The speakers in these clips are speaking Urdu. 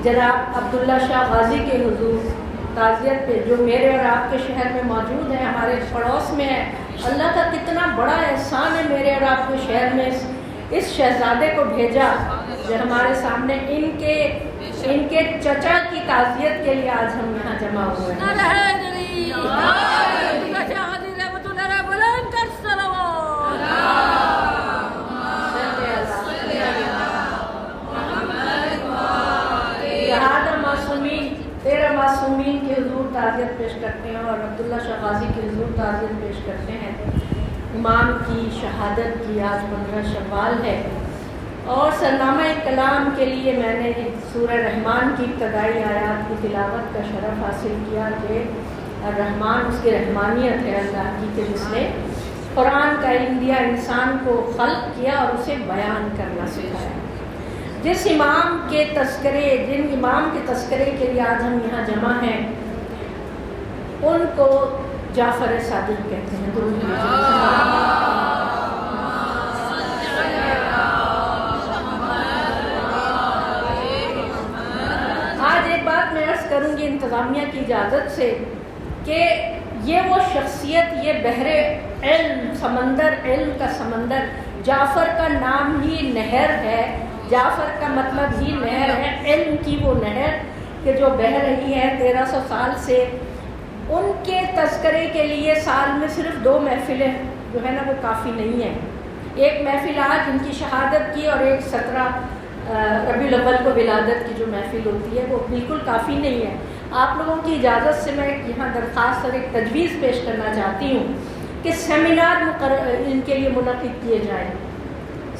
جناب عبداللہ شاہ غازی کے حضور تعزیت پہ، جو میرے اور آپ کے شہر میں موجود ہیں، ہمارے پڑوس میں ہے۔ اللہ کا کتنا بڑا احسان ہے میرے اور آپ کے شہر میں اس شہزادے کو بھیجا جو ہمارے سامنے ان کے چچا کی تعزیت کے لیے آج ہم یہاں جمع ہوئے ہیں۔ تیرہ معصومین کے حضور تعزیت پیش کرتے ہیں اور عبداللہ شاہ غازی کے حضور تعزیت پیش کرتے ہیں۔ امام کی شہادت کی آج 15 شوال ہے، اور سرنامہ کلام کے لیے میں نے سورہ رحمان کی ابتدائی آیات کی تلاوت کا شرف حاصل کیا کہ الرحمن اس کی رحمانیت ہے اللہ کی، کہ جس نے قرآن کا علم دیا، انسان کو خلق کیا اور اسے بیان کرنا سکھایا۔ جس امام کے تذکرے، جن امام کے تذکرے کے لیے آج ہم یہاں جمع ہیں، ان کو جعفر صادق کہتے ہیں۔ درود بھیجیے۔ آج ایک بات میں عرض کروں گی انتظامیہ کی اجازت سے کہ یہ وہ شخصیت، یہ بحر علم، سمندر، علم کا سمندر، جعفر کا نام ہی نہر ہے، جعفر کا مطلب ہی نہر ہے، علم کی وہ نہر کہ جو بہہ رہی ہے 1300 سال سے۔ ان کے تذکرے کے لیے سال میں صرف 2 محفلیں جو ہے نا وہ کافی نہیں ہیں۔ ایک محفل آج ان کی شہادت کی، اور ایک 17 ربیع الاول کو ولادت کی جو محفل ہوتی ہے، وہ بالکل کافی نہیں ہے۔ آپ لوگوں کی اجازت سے میں یہاں درخواست اور ایک تجویز پیش کرنا چاہتی ہوں کہ سیمینار ان کے لیے منعقد کیے جائیں۔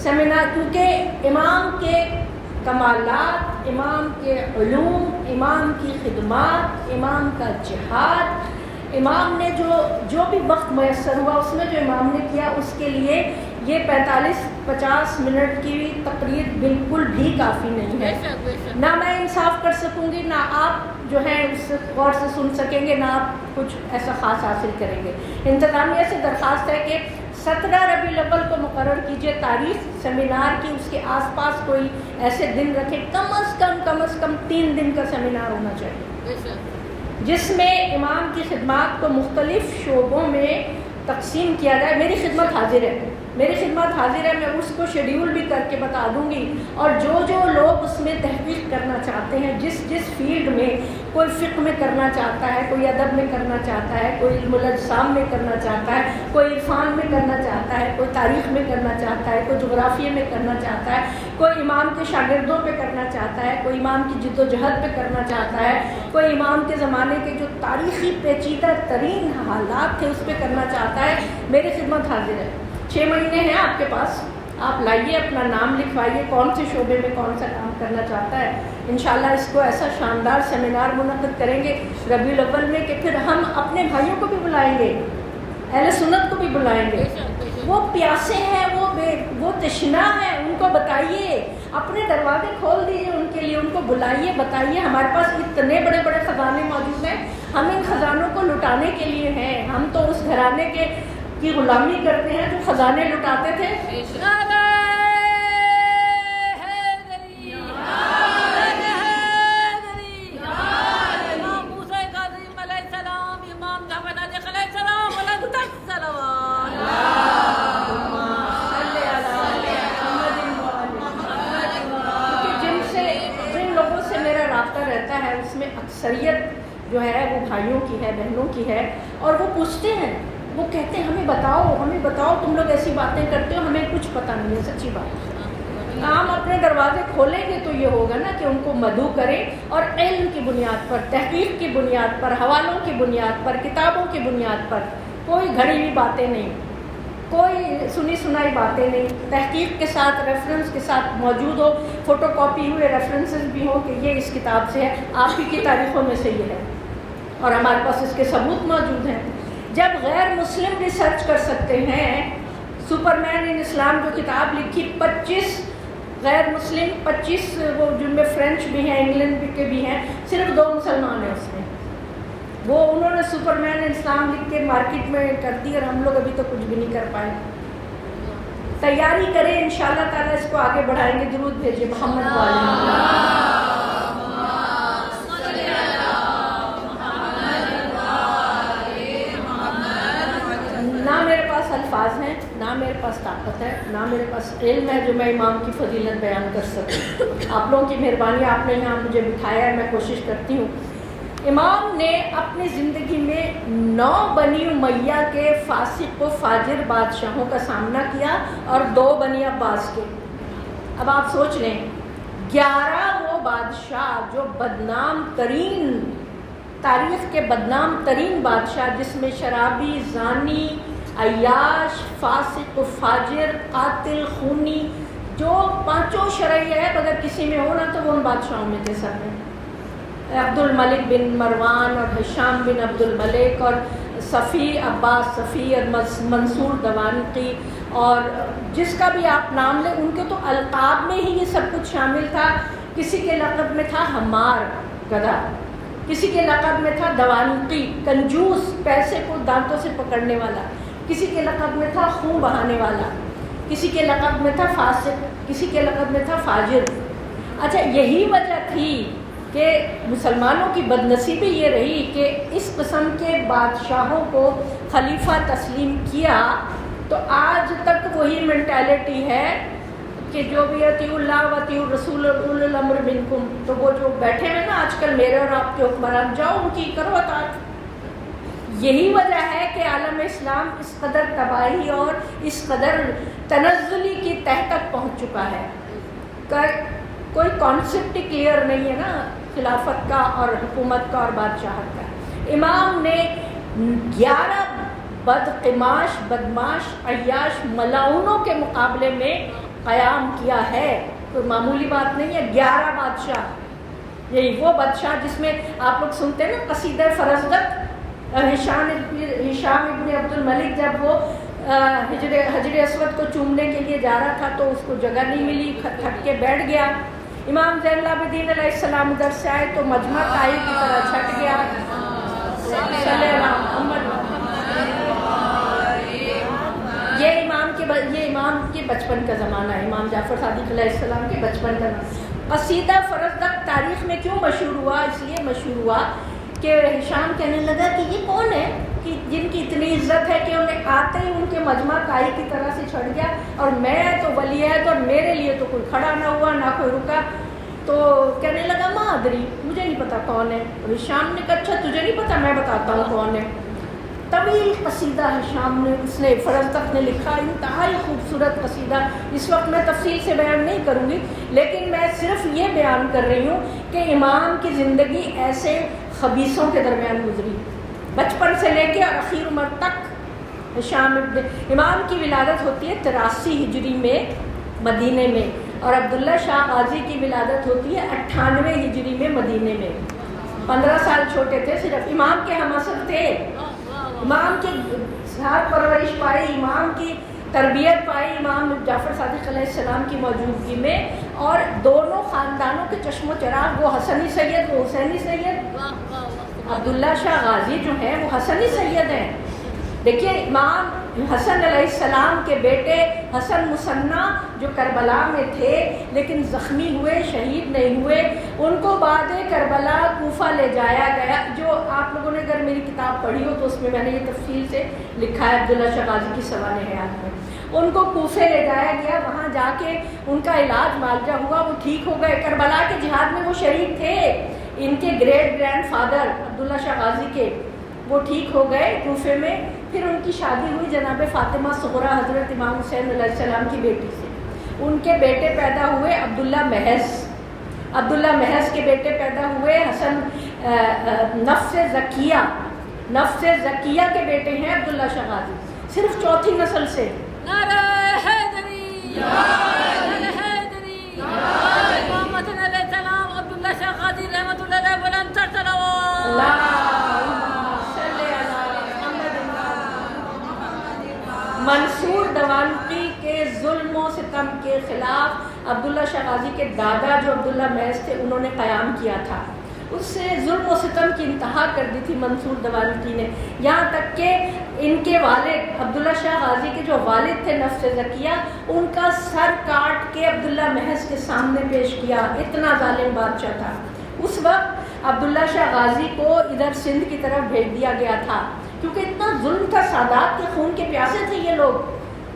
سیمینار، کیونکہ امام کے کمالات، امام کے علوم، امام کی خدمات، امام کا جہاد، امام نے جو بھی وقت میسر ہوا اس میں جو امام نے کیا، اس کے لیے یہ 45-50 منٹ کی تقریر بالکل بھی کافی نہیں ہے۔ نہ میں انصاف کر سکوں گی، نہ آپ جو ہے اس غور سے سن سکیں گے، نہ آپ کچھ ایسا خاص حاصل کریں گے۔ انتظامیہ سے درخواست ہے کہ 17 ربیع الاول کو مقرر کیجئے تاریخ سیمینار کی، اس کے آس پاس کوئی ایسے دن رکھے، کم از کم 3 دن کا سیمینار ہونا چاہیے، جس میں امام کی خدمات کو مختلف شعبوں میں تقسیم کیا جائے۔ میری خدمت حاضر ہے، میں اس کو شیڈیول بھی کر کے بتا دوں گی، اور جو لوگ اس میں تحقیق کرنا چاہتے ہیں، جس فیلڈ میں، کوئی فقہ میں کرنا چاہتا ہے، کوئی ادب میں کرنا چاہتا ہے، کوئی علم الاجسام میں کرنا چاہتا ہے، کوئی عرفان میں کرنا چاہتا ہے، کوئی تاریخ میں کرنا چاہتا ہے، کوئی جغرافیے میں کرنا چاہتا ہے، کوئی امام کے شاگردوں پہ کرنا چاہتا ہے، کوئی امام کی جد و جہد پہ کرنا چاہتا ہے، کوئی امام کے زمانے کے جو تاریخی پیچیدہ ترین حالات تھے اس پہ کرنا چاہتا ہے، میری خدمت حاضر ہے۔ 6 مہینے ہیں آپ کے پاس، آپ لائیے، اپنا نام لکھوائیے، کون سے شعبے میں کون سا کام کرنا چاہتا ہے۔ انشاءاللہ اس کو ایسا شاندار سیمینار منعقد کریں گے ربیع الاول میں کہ پھر ہم اپنے بھائیوں کو بھی بلائیں گے، اہل سنت کو بھی بلائیں گے۔ وہ پیاسے ہیں، وہ تشنا ہے، ان کو بتائیے، اپنے دروازے کھول دیجیے ان کے لیے، ان کو بلائیے، بتائیے ہمارے پاس اتنے بڑے بڑے خزانے موجود ہیں، ہم ان خزانوں کو لٹانے کے لیے ہیں۔ ہم تو اس گھرانے کی غلامی کرتے ہیں جو خزانے لٹاتے تھے۔ اس میں اکثریت جو ہے وہ بھائیوں کی ہے، بہنوں کی ہے، اور وہ پوچھتے ہیں، وہ کہتے ہیں ہمیں بتاؤ تم لوگ ایسی باتیں کرتے ہو، ہمیں کچھ پتہ نہیں ہے۔ سچی بات، ہم اپنے دروازے کھولیں گے تو یہ ہوگا نا کہ ان کو مدعو کریں، اور علم کی بنیاد پر، تحقیق کی بنیاد پر، حوالوں کی بنیاد پر، کتابوں کی بنیاد پر، کوئی گھڑی ہوئی باتیں نہیں، کوئی سنی سنائی باتیں نہیں، تحقیق کے ساتھ، ریفرنس کے ساتھ موجود ہو، فوٹو کاپی ہوئے ریفرنسز بھی ہو کہ یہ اس کتاب سے ہے، آپ ہی کی تاریخوں میں سے یہ ہے، اور ہمارے پاس اس کے ثبوت موجود ہیں۔ جب غیر مسلم ریسرچ کر سکتے ہیں، سپر مین ان اسلام جو کتاب لکھی، 25 غیر مسلم، 25 وہ جن میں فرینچ بھی ہیں، انگلینڈ کے بھی ہیں، صرف 2 مسلمان ہیں اس میں، وہ انہوں نے سپر مین اسلام لکھ کے مارکیٹ میں کر دی، اور ہم لوگ ابھی تو کچھ بھی نہیں کر پائے۔ تیاری کریں، انشاءاللہ تعالیٰ اس کو آگے بڑھائیں گے۔ درود بھیجیے محمد والے۔ میرے پاس علم ہے جو میں امام کی فضیلت بیان کر سکوں. آپ لوگوں کی مہربانی, آپ نے یہاں مجھے بٹھایا ہے, میں کوشش کرتی ہوں. امام نے اپنی زندگی میں 9 بنی امیہ کے فاسق و فاجر بادشاہوں کا سامنا کیا اور 2 بنی عباس کے. اب آپ سوچ لیں 11 وہ بادشاہ جو بدنام ترین, تاریخ کے بدنام ترین بادشاہ, جس میں شرابی, زانی, عیاش, فاسق و فاجر, قاتل, خونی, جو 5 شرعی ہے اگر کسی میں ہونا تو وہ ان بادشاہوں میں تھے سب میں. عبد الملک بن مروان اور ہشام بن عبد الملک اور صفی, عباس صفی اور منصور دوانقی, اور جس کا بھی آپ نام لیں ان کے تو القاب میں ہی یہ سب کچھ شامل تھا. کسی کے لقب میں تھا حمار, گدھا, کسی کے لقب میں تھا دوانقی, کنجوس, پیسے کو دانتوں سے پکڑنے والا, کسی کے لقب میں تھا خون بہانے والا, کسی کے لقب میں تھا فاسق, کسی کے لقب میں تھا فاجر. اچھا, یہی وجہ تھی کہ مسلمانوں کی بدنصیبی یہ رہی کہ اس قسم کے بادشاہوں کو خلیفہ تسلیم کیا تو آج تک وہی مینٹیلٹی ہے کہ جو بھی اطیعوا اللہ و اطیعوا الرسول اولو الامر منکم, تو وہ جو بیٹھے ہیں نا آج کل میرے اور آپ کے حکمران, جاؤ ان کی کرو اطاعت. یہی وجہ ہے کہ عالم اسلام اس قدر تباہی اور اس قدر تنزلی کی تہ تک پہنچ چکا ہے. کوئی کانسیپٹ ہی کلیئر نہیں ہے نا خلافت کا اور حکومت کا اور بادشاہت کا. امام نے 11 بدقماش, بدماش, عیاش, ملاؤنوں کے مقابلے میں قیام کیا ہے. کوئی معمولی بات نہیں ہے. 11 بادشاہ, یہی وہ بادشاہ جس میں آپ لوگ سنتے ہیں نا قصیدہ فرزدق, ہشام ابن عبد الملک جب وہ حجر اسود کو چومنے کے لیے جا رہا تھا تو اس کو جگہ نہیں ملی, تھک کے بیٹھ گیا. امام زین العابدین علیہ السلام ادھر سے آئے تو مجمع تائی کی طرح چھٹ گیا. یہ امام کے بچپن کا زمانہ ہے, امام جعفر صادق علیہ السلام کے بچپن کا زمانہ. قصیدہ فرزدق تاریخ میں کیوں مشہور ہوا؟ اس لیے مشہور ہوا کہ ہشام کہنے لگا کہ یہ کون ہے کہ جن کی اتنی عزت ہے کہ انہیں آتے ہی ان کے مجمع کائی کی طرح سے چھڑ گیا, اور میں تو ولی ہے تو میرے لیے تو کوئی کھڑا نہ ہوا نہ کوئی رکا. تو کہنے لگا ما ادری, مجھے نہیں پتا کون ہے. ہشام نے کہا اچھا تجھے نہیں پتا, میں بتاتا ہوں کون ہے. طویل قصیدہ ہشام نے, اس نے فرزدق نے لکھا, انتہائی خوبصورت قصیدہ. اس وقت میں تفصیل سے بیان نہیں کروں گی, لیکن میں صرف یہ بیان کر رہی ہوں کہ امام کی زندگی ایسے خبیثوں کے درمیان گزری, بچپن سے لے کے اور اخیر عمر تک. امام کی ولادت ہوتی ہے 83 ہجری میں مدینے میں, اور عبداللہ شاہ غازی کی ولادت ہوتی ہے 98 ہجری میں مدینے میں. 15 سال چھوٹے تھے صرف. امام کے ہم اثر تھے, امام کی ساتھ پرورش پائی, امام کی تربیت پائی امام جعفر صادق علیہ السلام کی موجودگی میں, اور دونوں خاندانوں کے چشم و چراغ, وہ حسنی سید وہ حسینی سید. عبداللہ شاہ غازی جو ہیں وہ حسنی سید ہیں. دیکھیے امام حسن علیہ السلام کے بیٹے حسن مثنیٰ جو کربلا میں تھے لیکن زخمی ہوئے, شہید نہیں ہوئے, ان کو بعد کربلا کوفہ لے جایا گیا. جو آپ لوگوں نے اگر میری کتاب پڑھی ہو تو اس میں نے یہ تفصیل سے لکھا ہے عبداللہ شاہ غازی کی سوانح حیات میں. ان کو کوفے لے جایا گیا, وہاں جا کے ان کا علاج معالجہ ہوا, وہ ٹھیک ہو گئے. کربلا کے جہاد میں وہ شریک تھے, ان کے گریٹ گرینڈ فادر عبداللہ شاہ غازی کے, وہ ٹھیک ہو گئے کوفے میں. پھر ان کی شادی ہوئی جناب فاطمہ صغریٰ حضرت امام حسین علیہ السلام کی بیٹی سے. ان کے بیٹے پیدا ہوئے عبداللہ محض, عبداللہ محض کے بیٹے پیدا ہوئے حسن نفس زکیہ, نفس زکیہ کے بیٹے ہیں عبداللہ شاہ غازی, صرف چوتھی نسل سے. نعرہ حیدری, نعرہ حیدری, امام حسن علیہ السلام, عبداللہ شاہ غازی رحمۃ اللہ علیہ بلند سر صلوات. منصور دوانقی کے ظلم و ستم کے خلاف عبداللہ شاہ غازی کے دادا جو عبداللہ محض تھے انہوں نے قیام کیا تھا. اس سے ظلم و ستم کی انتہا کر دی تھی منصور دوانقی نے, یہاں تک کہ ان کے والد عبداللہ شاہ غازی کے جو والد تھے نفس زکیہ, ان کا سر کاٹ کے عبداللہ محض کے سامنے پیش کیا. اتنا ظالم بادشاہ تھا. اس وقت عبداللہ شاہ غازی کو ادھر سندھ کی طرف بھیج دیا گیا تھا کیونکہ اتنا ظلم تھا. سادات کے خون کے پیاسے تھے یہ لوگ,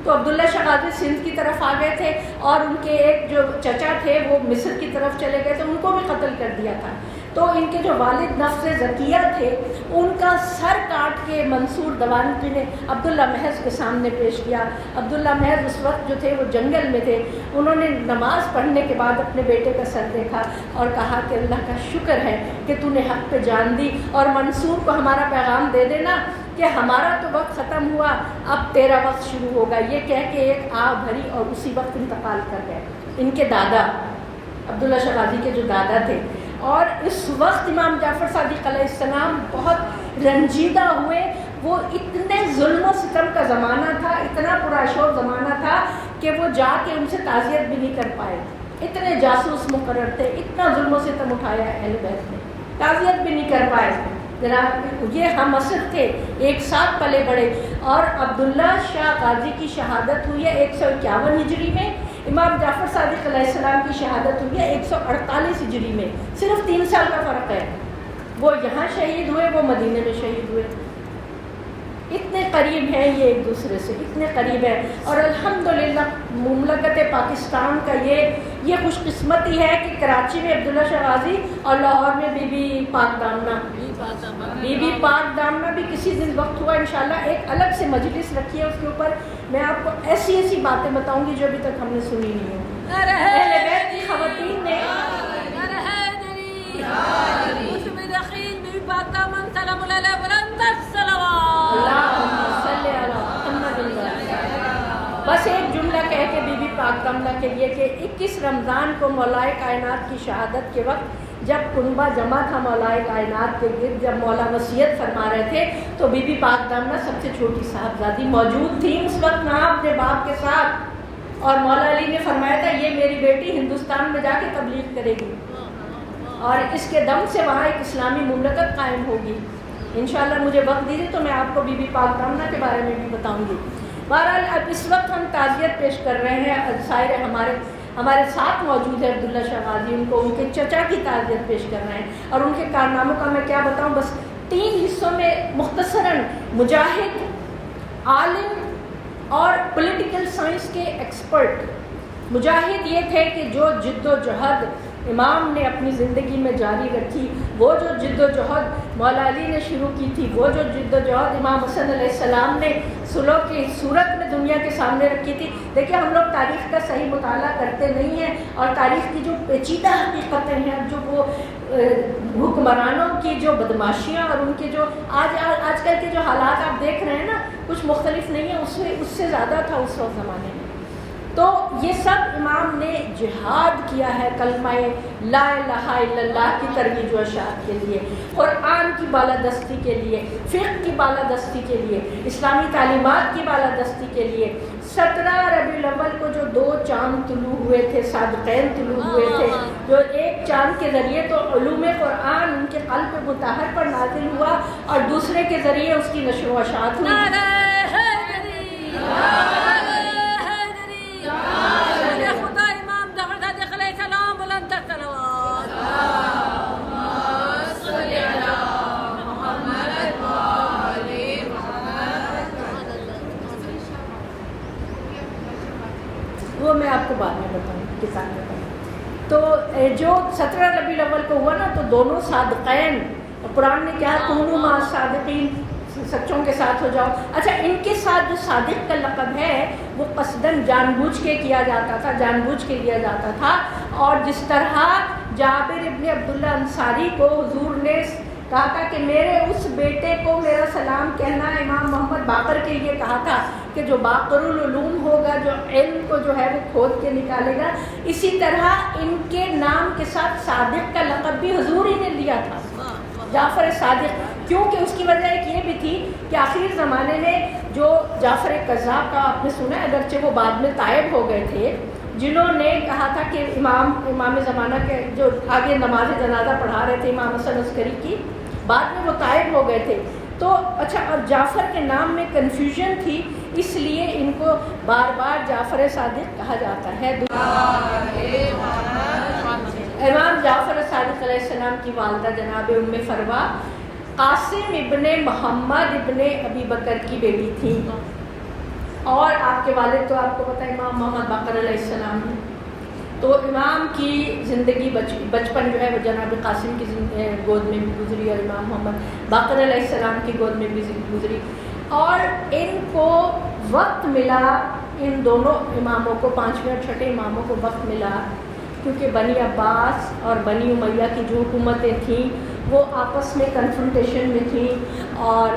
تو عبداللہ شاہ غازی سندھ کی طرف آ گئے تھے اور ان کے ایک جو چچا تھے وہ مصر کی طرف چلے گئے تھے، ان کو بھی قتل کر دیا تھا۔ تو ان کے جو والد نفس زکیہ تھے ان کا سر کاٹ کے منصور دوانقی نے عبداللہ محض کے سامنے پیش کیا۔ عبداللہ محض اس وقت جو تھے وہ جنگل میں تھے، انہوں نے نماز پڑھنے کے بعد اپنے بیٹے کا سر دیکھا اور کہا کہ اللہ کا شکر ہے کہ تو نے حق پہ جان دی، اور منصور کو ہمارا پیغام دے دینا کہ ہمارا تو وقت ختم ہوا، اب تیرا وقت شروع ہوگا۔ یہ کہہ کے ایک آہ بھری اور اسی وقت انتقال کر گئے۔ ان کے دادا عبداللہ شاہ غازی کے جو دادا تھے، اور اس وقت امام جعفر صادق علیہ السلام بہت رنجیدہ ہوئے۔ وہ اتنے ظلم و ستم کا زمانہ تھا، اتنا پراشور زمانہ تھا کہ وہ جا کے ان سے تعزیت بھی نہیں کر پائے، اتنے جاسوس مقرر تھے، اتنا ظلم و ستم اٹھایا اہل بیت نے، تعزیت بھی نہیں کر پائے۔ جناب یہ ہم عصر تھے، ایک ساتھ پلے بڑے، اور عبداللہ شاہ غازی کی شہادت ہوئی ہے 151 ہجری میں، امام جعفر صادق علیہ السلام کی شہادت ہوئی ہے 148 ہجری میں، صرف 3 سال کا فرق ہے۔ وہ یہاں شہید ہوئے، وہ مدینے میں شہید ہوئے۔ اتنے قریب ہیں یہ ایک دوسرے سے، اتنے قریب ہیں۔ اور الحمدللہ مملکت پاکستان کا یہ خوش قسمتی ہے کہ کراچی میں عبداللہ شاہ غازی اور لاہور میں بی بی پاک دامنہ بھی کسی دن وقت ہوا انشاءاللہ ایک الگ سے مجلس رکھی ہے، اس کے اوپر میں آپ کو ایسی ایسی باتیں بتاؤں گی جو ابھی تک ہم نے سنی نہیں ہوں۔ اہل بیت کی خواتین نے بس ایک جملہ کہہ کے بی بی پاک دامنہ کے لیے کہ 21 رمضان کو مولائے کائنات کی شہادت کے وقت جب کنبہ جمع تھا مولائے کائنات کے گرد، جب مولا وصیت فرما رہے تھے تو بی بی پاک دامنہ سب سے چھوٹی صاحبزادی موجود تھی اس وقت وہاں اپنے باپ کے ساتھ، اور مولا علی نے فرمایا تھا یہ میری بیٹی ہندوستان میں جا کے تبلیغ کرے گی اور اس کے دم سے وہاں ایک اسلامی مملکت قائم ہوگی۔ انشاءاللہ مجھے وقت دیجیے تو میں آپ کو بی بی پاک دامنہ کے بارے میں بھی بتاؤں گی۔ بہرحال اب اس وقت ہم تعزیت پیش کر رہے ہیں، سائر ہمارے ساتھ موجود ہے عبداللہ شاہ غازی، ان کو ان کے چچا کی تعزیت پیش کر رہے ہیں، اور ان کے کارناموں کا میں کیا بتاؤں، بس 3 حصوں میں مختصراً۔ مجاہد، عالم اور پولیٹیکل سائنس کے ایکسپرٹ۔ مجاہد یہ تھے کہ جو جد و جہد امام نے اپنی زندگی میں جاری رکھی، وہ جو جد و جہد مولا علی نے شروع کی تھی، وہ جو جد و جہد امام حسن علیہ السلام نے صلح کی صورت میں دنیا کے سامنے رکھی تھی۔ دیکھیں ہم لوگ تاریخ کا صحیح مطالعہ کرتے نہیں ہیں، اور تاریخ کی جو پیچیدہ حقیقتیں ہیں، جو وہ حکمرانوں کی جو بدماشیاں اور ان کے جو آج کل کے جو حالات آپ دیکھ رہے ہیں نا، کچھ مختلف نہیں ہے، اس سے زیادہ تھا اس وقت زمانے میں۔ تو یہ سب امام نے جہاد کیا ہے کلمہ لا الہ الا اللہ کی ترویج و اشاعت کے لیے، قرآن کی بالادستی کے لیے، فقہ کی بالادستی کے لیے، اسلامی تعلیمات کی بالادستی کے لیے۔ 17 ربیع الاول کو جو 2 چاند طلوع ہوئے تھے، صادقین طلوع ہوئے تھے، جو ایک چاند کے ذریعے تو علوم قرآن ان کے قلب مطہر پر نازل ہوا، اور دوسرے کے ذریعے اس کی نشر و اشاعت ہوئی۔ وہ میں آپ کو بعد میں بتاؤں گی، کتاب میں بتاؤں۔ تو جو 17 ربیع الاول کو ہوا نا، تو دونوں صادقین، قرآن نے کیا کونوا مع الصادقین، سچوں کے ساتھ ہو جاؤ۔ اچھا، ان کے ساتھ جو صادق کا لقب ہے وہ قصداً جان بوجھ کے کیا جاتا تھا، جان بوجھ کے لیا جاتا تھا۔ اور جس طرح جابر ابن عبداللہ انصاری کو حضور نے کہا تھا کہ میرے اس بیٹے کو میرا سلام کہنا، امام محمد باقر کے لیے کہا تھا کہ جو باقر العلوم ہوگا، جو علم کو جو ہے وہ کھود کے نکالے گا، اسی طرح ان کے نام کے ساتھ صادق کا لقب بھی حضور ہی نے دیا تھا، جعفر صادق۔ کیونکہ اس کی وجہ ایک یہ بھی تھی کہ آخری زمانے میں جو جعفر قذاب کا آپ نے سنا ہے، اگرچہ وہ بعد میں تائب ہو گئے تھے، جنہوں نے کہا تھا کہ امام زمانہ کے جو آگے نماز جنازہ پڑھا رہے تھے امام حسن عسکری کی، بعد میں وہ تائب ہو گئے تھے۔ تو اچھا، اور جعفر کے نام میں کنفیوژن تھی، اس لیے ان کو بار بار جعفر صادق کہا جاتا ہے۔ امام جعفر صادق علیہ السلام کی والدہ جناب ام فروا قاسم ابن محمد ابن ابی بکر کی بیٹی تھی۔ اور آپ کے والد تو آپ کو پتہ ہے امام محمد باقر علیہ السلام ہیں. تو امام کی زندگی بچپن جو ہے وہ جناب قاسم کی گود میں بھی گزری اور امام محمد باقر علیہ السلام کی گود میں بھی گزری. اور ان کو وقت ملا، ان دونوں اماموں کو، پانچویں اور چھٹے اماموں کو وقت ملا، کیونکہ بنی عباس اور بنی امیہ کی جو حکومتیں تھیں وہ آپس میں کنفرنٹیشن میں تھیں، اور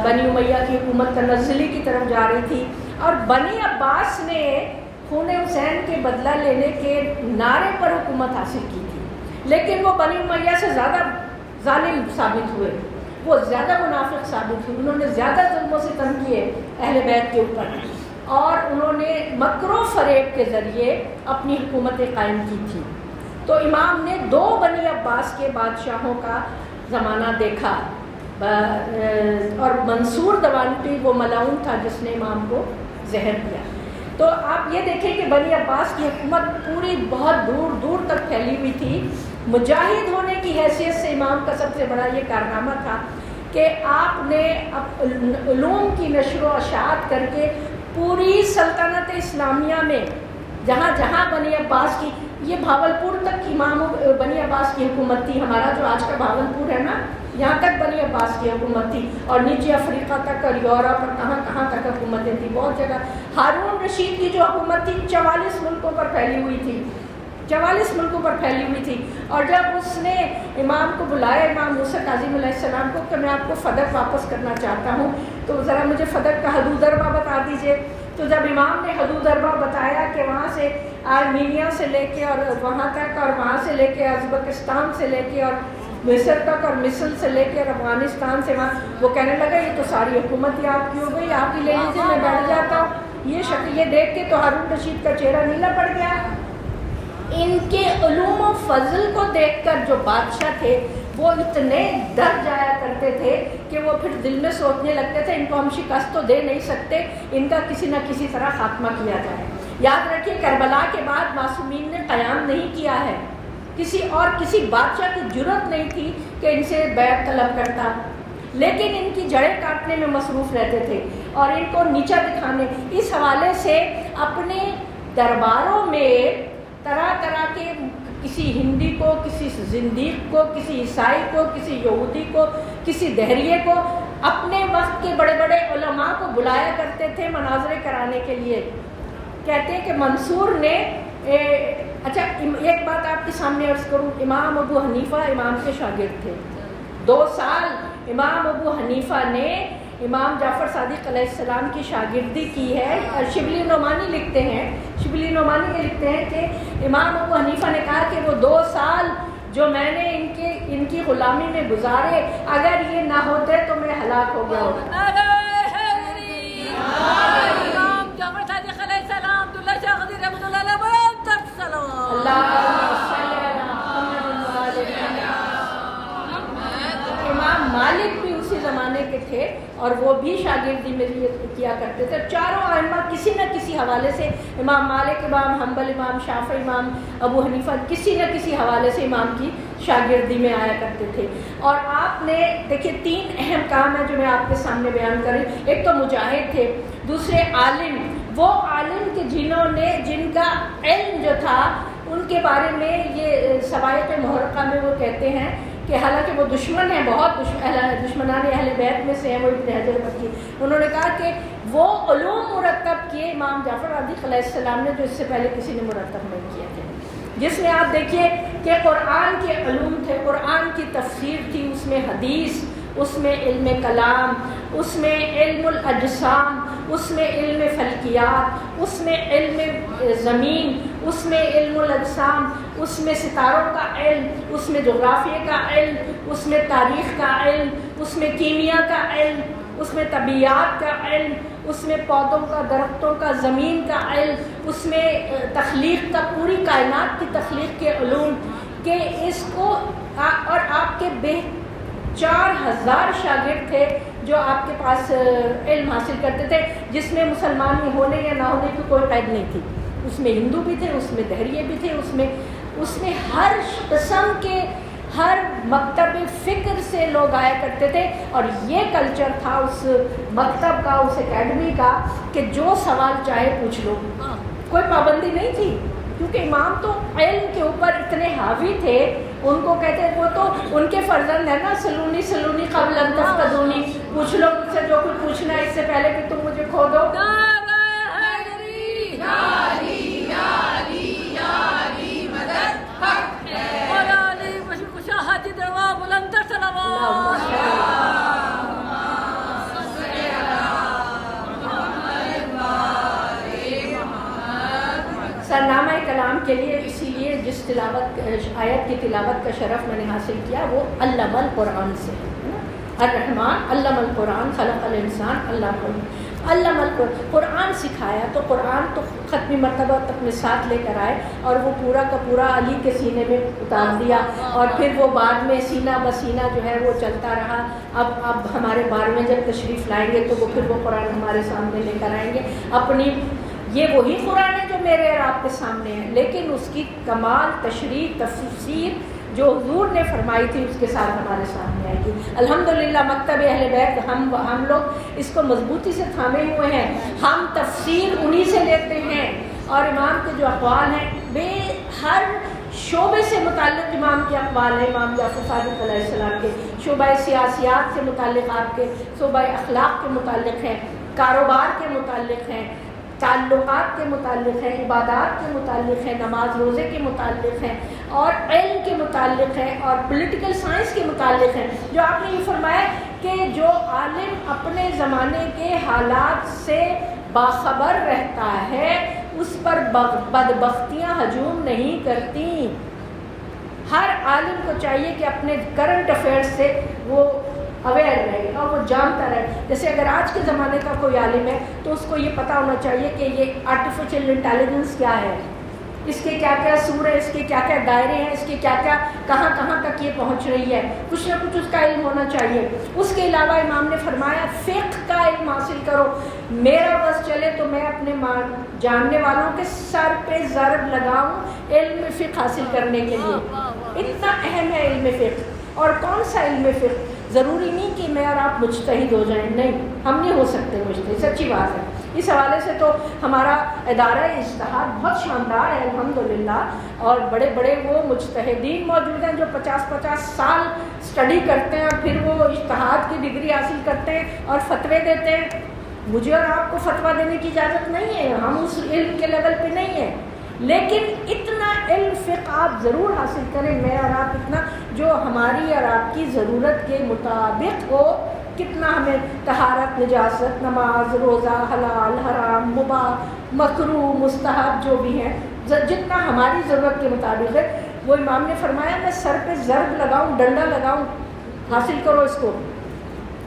بنی امیہ کی حکومت تنزلی کی طرف جا رہی تھی، اور بنی عباس نے خون حسین کے بدلہ لینے کے نعرے پر حکومت حاصل کی تھی، لیکن وہ بنی امیہ سے زیادہ ظالم ثابت ہوئے، وہ زیادہ منافق ثابت ہوئے، انہوں نے زیادہ ظلم و ستم کیے اہل بیت کے اوپر، اور انہوں نے مکر و فریب کے ذریعے اپنی حکومتیں قائم کی تھی. تو امام نے 2 بنی عباس کے بادشاہوں کا زمانہ دیکھا، اور منصور دوانٹی وہ ملعون تھا جس نے امام کو زہر دیا. تو آپ یہ دیکھیں کہ بنی عباس کی حکومت پوری بہت دور دور تک پھیلی ہوئی تھی. مجاہد ہونے کی حیثیت سے امام کا سب سے بڑا یہ کارنامہ تھا کہ آپ نے علوم کی نشر و اشاعت کر کے پوری سلطنت اسلامیہ میں جہاں جہاں بنی عباس کی، یہ بھاولپور تک امام بنی عباس کی حکومت تھی، ہمارا جو آج کا بھاولپور ہے نا، یہاں تک بنی عباس کی حکومت تھی، اور نیچے افریقہ تک اور یورپ اور کہاں کہاں تک حکومتیں تھیں، بہت جگہ. ہارون رشید کی جو حکومت تھی 44 ملکوں پر پھیلی ہوئی تھی، 44 ملکوں پر پھیلی ہوئی تھی. اور جب اس نے امام کو بلایا، امام موسیٰ کاظم علیہ السلام کو، کہ میں آپ کو فدق واپس کرنا چاہتا ہوں، تو ذرا مجھے فدق کا حدود اربہ بتا دیجئے. تو جب امام نے حدود اربہ بتایا کہ وہاں سے آرمینیا سے لے کے اور وہاں تک، اور وہاں سے لے کے ازبکستان سے لے کے اور مصر تک، اور مصر سے لے کے اور افغانستان سے وہاں، وہ کہنے لگا یہ تو ساری حکومت ہی آپ کی ہو گئی، آپ ہی لے لیجیے، میں بیٹھ جاتا ہوں. یہ شکل یہ دیکھ کے تو ہارون رشید کا چہرہ نیلا پڑ گیا. ان کے علوم و فضل کو دیکھ کر جو بادشاہ تھے وہ اتنے ڈر جایا کرتے تھے کہ وہ پھر دل میں سوچنے لگتے تھے ان کو ہم شکست تو دے نہیں سکتے، ان کا کسی نہ کسی طرح خاتمہ کیا جائے. یاد رکھیے کربلا کے بعد معصومین نے قیام نہیں کیا ہے، کسی بادشاہ کی جرأت نہیں تھی کہ ان سے بیعت طلب کرتا، لیکن ان کی جڑیں کاٹنے میں مصروف رہتے تھے اور ان کو نیچا دکھانے. اس حوالے سے اپنے درباروں میں طرح طرح کے، کسی ہندی کو، کسی زندیق کو، کسی عیسائی کو، کسی یہودی کو، کسی دہریے کو، اپنے وقت کے بڑے بڑے علماء کو بلایا کرتے تھے مناظرے کرانے کے لیے. کہتے ہیں کہ منصور نے اچھا ایک بات آپ کے سامنے عرض کروں، امام ابو حنیفہ امام کے شاگرد تھے. 2 سال امام ابو حنیفہ نے امام جعفر صادق علیہ السلام کی شاگردی کی ہے. اور شبلی نعمانی لکھتے ہیں یہ لکھتے ہیں کہ امام ابو حنیفہ نے کہا کہ وہ 2 سال جو میں نے ان کی غلامی میں گزارے، اگر یہ نہ ہوتے تو میں ہلاک ہو گیا ہوتا. امام جعفر صادق علیہ السلام عبداللہ شاہ غدیر رحمۃ اللہ علیہ امام مالک بھی اسی زمانے کے تھے اور وہ بھی شاگردی میں کیا کرتے تھے. چاروں ائمہ کسی نہ کسی حوالے سے، امام مالک، امام حنبل، امام شافعی، امام ابو حنیفہ، کسی نہ کسی حوالے سے امام کی شاگردی میں آیا کرتے تھے. اور آپ نے دیکھیے 3 اہم کام ہیں جو میں آپ کے سامنے بیان کریں. ایک تو مجاہد تھے، دوسرے عالم، وہ عالم کے جن کا علم جو تھا ان کے بارے میں یہ سوائق محرقہ میں وہ کہتے ہیں کہ حالانکہ وہ دشمن ہیں، بہت دشمنان اہل بیت میں سے ہیں، وہ ابن حجر مکی، انہوں نے کہا کہ وہ علوم مرتب کیے امام جعفر صادق علیہ السلام نے جو اس سے پہلے کسی نے مرتب نہیں کیے تھے. جس میں آپ دیکھیے کہ قرآن کے علوم تھے، قرآن کی تفسیر تھی، اس میں حدیث، اس میں علم کلام، اس میں علم الاجسام، اس میں علم فلکیات، اس میں علم زمین، اس میں علم الاجسام، اس میں ستاروں کا علم، اس میں جغرافیے کا علم، اس میں تاریخ کا علم، اس میں کیمیا کا علم، اس میں طبیعیات کا علم، اس میں پودوں کا، درختوں کا، زمین کا علم، اس میں تخلیق کا، پوری کائنات کی تخلیق کے علوم کہ اس کو. اور آپ کے 4000 شاگرد تھے جو آپ کے پاس علم حاصل کرتے تھے، جس میں مسلمان ہونے یا نہ ہونے کی کوئی قید نہیں تھی. اس میں ہندو بھی تھے، اس میں دہریے بھی تھے، اس میں ہر قسم کے ہر مکتب فکر سے لوگ آیا کرتے تھے، اور یہ کلچر تھا اس مکتب کا، اس اکیڈمی کا، کہ جو سوال چاہے پوچھ لو، کوئی پابندی نہیں تھی، کیونکہ امام تو علم کے اوپر اتنے حاوی تھے، ان کو کہتے وہ تو ان کے فرزند ہے نا، سلونی سلونی قبل ان تفقدونی، پوچھ لو مجھ سے جو کچھ پوچھنا ہے اس سے پہلے کہ تم مجھے کھو دو۔ سرنامہ کلام کے لیے اسی لیے جس تلاوت آیت کی تلاوت کا شرف میں نے حاصل کیا وہ علم القرآن سے ہے، الرحمن علم القرآن خلق الانسان علم القرآن سکھایا، تو قرآن تو ختمی مرتبہ تک میں ساتھ لے کر آئے، اور وہ پورا کا پورا علی کے سینے میں اتار دیا، اور پھر وہ بعد میں سینہ بسینہ جو ہے وہ چلتا رہا۔ اب ہمارے بارے میں جب تشریف لائیں گے تو وہ پھر وہ قرآن ہمارے سامنے لے کر آئیں گے اپنی، یہ وہی قرآن ہے جو میرے اور آپ کے سامنے ہے، لیکن اس کی کمال تشریح تفسیر جو حضور نے فرمائی تھی اس کے ساتھ ہمارے سامنے آئے گی۔ الحمدللہ مکتب اہل بیت ہم لوگ اس کو مضبوطی سے تھامے ہوئے ہیں، ہم تفسیر انہی سے لیتے ہیں، اور امام کے جو اقوال ہیں بے ہر شعبے سے متعلق امام کے اقوال ہیں، امام جعفر صادق علیہ السلام کے شعبہ سیاسیات سے متعلق، آپ کے شعبہ اخلاق کے متعلق ہیں، کاروبار کے متعلق ہیں، تعلقات کے متعلق ہیں، عبادات کے متعلق ہیں، نماز روزے کے متعلق ہیں، اور علم کے متعلق ہیں، اور پولیٹیکل سائنس کے متعلق ہیں۔ جو آپ نے یہ فرمایا کہ جو عالم اپنے زمانے کے حالات سے باخبر رہتا ہے اس پر بدبختیاں ہجوم نہیں کرتی۔ ہر عالم کو چاہیے کہ اپنے کرنٹ افیئرس سے وہ اویئر رہے اور وہ جانتا رہے۔ جیسے اگر آج کے زمانے کا کوئی عالم ہے تو اس کو یہ پتہ ہونا چاہیے کہ یہ آرٹیفیشل انٹیلیجنس کیا ہے، اس کے کیا کیا سور ہے، اس کے کیا کیا دائرے ہیں، اس کے کیا کیا کہاں کہاں تک یہ پہنچ رہی ہے، کچھ نہ کچھ اس کا علم ہونا چاہیے۔ اس کے علاوہ امام نے فرمایا فقہ کا علم حاصل کرو، میرا بس چلے تو میں اپنے جاننے والوں کے سر پہ ضرب لگاؤں علم فقہ حاصل کرنے کے لیے۔ اتنا اہم ہے علم فقہ۔ اور کون سا علم فقہ؟ ضروری نہیں کہ میں اور آپ مجتہد ہو جائیں، نہیں، ہم نہیں ہو سکتے مجتہد، سچی بات ہے۔ اس حوالے سے تو ہمارا ادارہ اجتہاد بہت شاندار ہے الحمدللہ، اور بڑے بڑے وہ مجتہدین موجود ہیں جو 50 سال اسٹڈی کرتے ہیں اور پھر وہ اجتہاد کی ڈگری حاصل کرتے ہیں اور فتوے دیتے ہیں۔ مجھے اور آپ کو فتویٰ دینے کی اجازت نہیں ہے، ہم اس علم کے لیول پہ نہیں ہیں، لیکن اتنا علم فقہ آپ ضرور حاصل کریں، میں اور آپ، اتنا جو ہماری اور آپ کی ضرورت کے مطابق ہو، کتنا ہمیں طہارت، نجاست، نماز، روزہ، حلال، حرام، مباح، مکروہ، مستحب جو بھی ہیں، جتنا ہماری ضرورت کے مطابق ہے، وہ امام نے فرمایا میں سر پہ ضرب لگاؤں، ڈنڈا لگاؤں، حاصل کرو اس کو،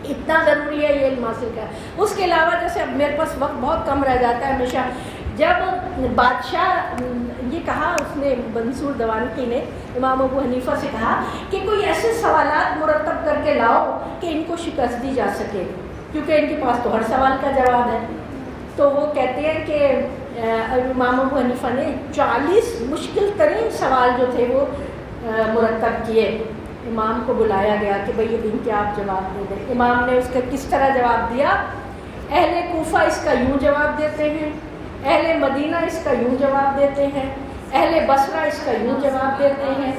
اتنا ضروری ہے یہ علم حاصل کرنا۔ اس کے علاوہ جیسے اب میرے پاس وقت بہت کم رہ جاتا ہے ہمیشہ، جب بادشاہ یہ کہا، اس نے منصور دوانقی نے امام ابو حنیفہ سے کہا کہ کوئی ایسے سوالات مرتب کر کے لاؤ کہ ان کو شکست دی جا سکے، کیونکہ ان کے پاس تو ہر سوال کا جواب ہے۔ تو وہ کہتے ہیں کہ امام ابو حنیفہ نے 40 مشکل ترین سوال جو تھے وہ مرتب کیے۔ امام کو بلایا گیا کہ بھئی ان کے آپ جواب دے دیں۔ امام نے اس کا کس طرح جواب دیا؟ اہل کوفہ اس کا یوں جواب دیتے ہیں، اہل مدینہ اس کا یوں جواب دیتے ہیں، اہل بصرہ اس کا یوں جواب دیتے ہیں،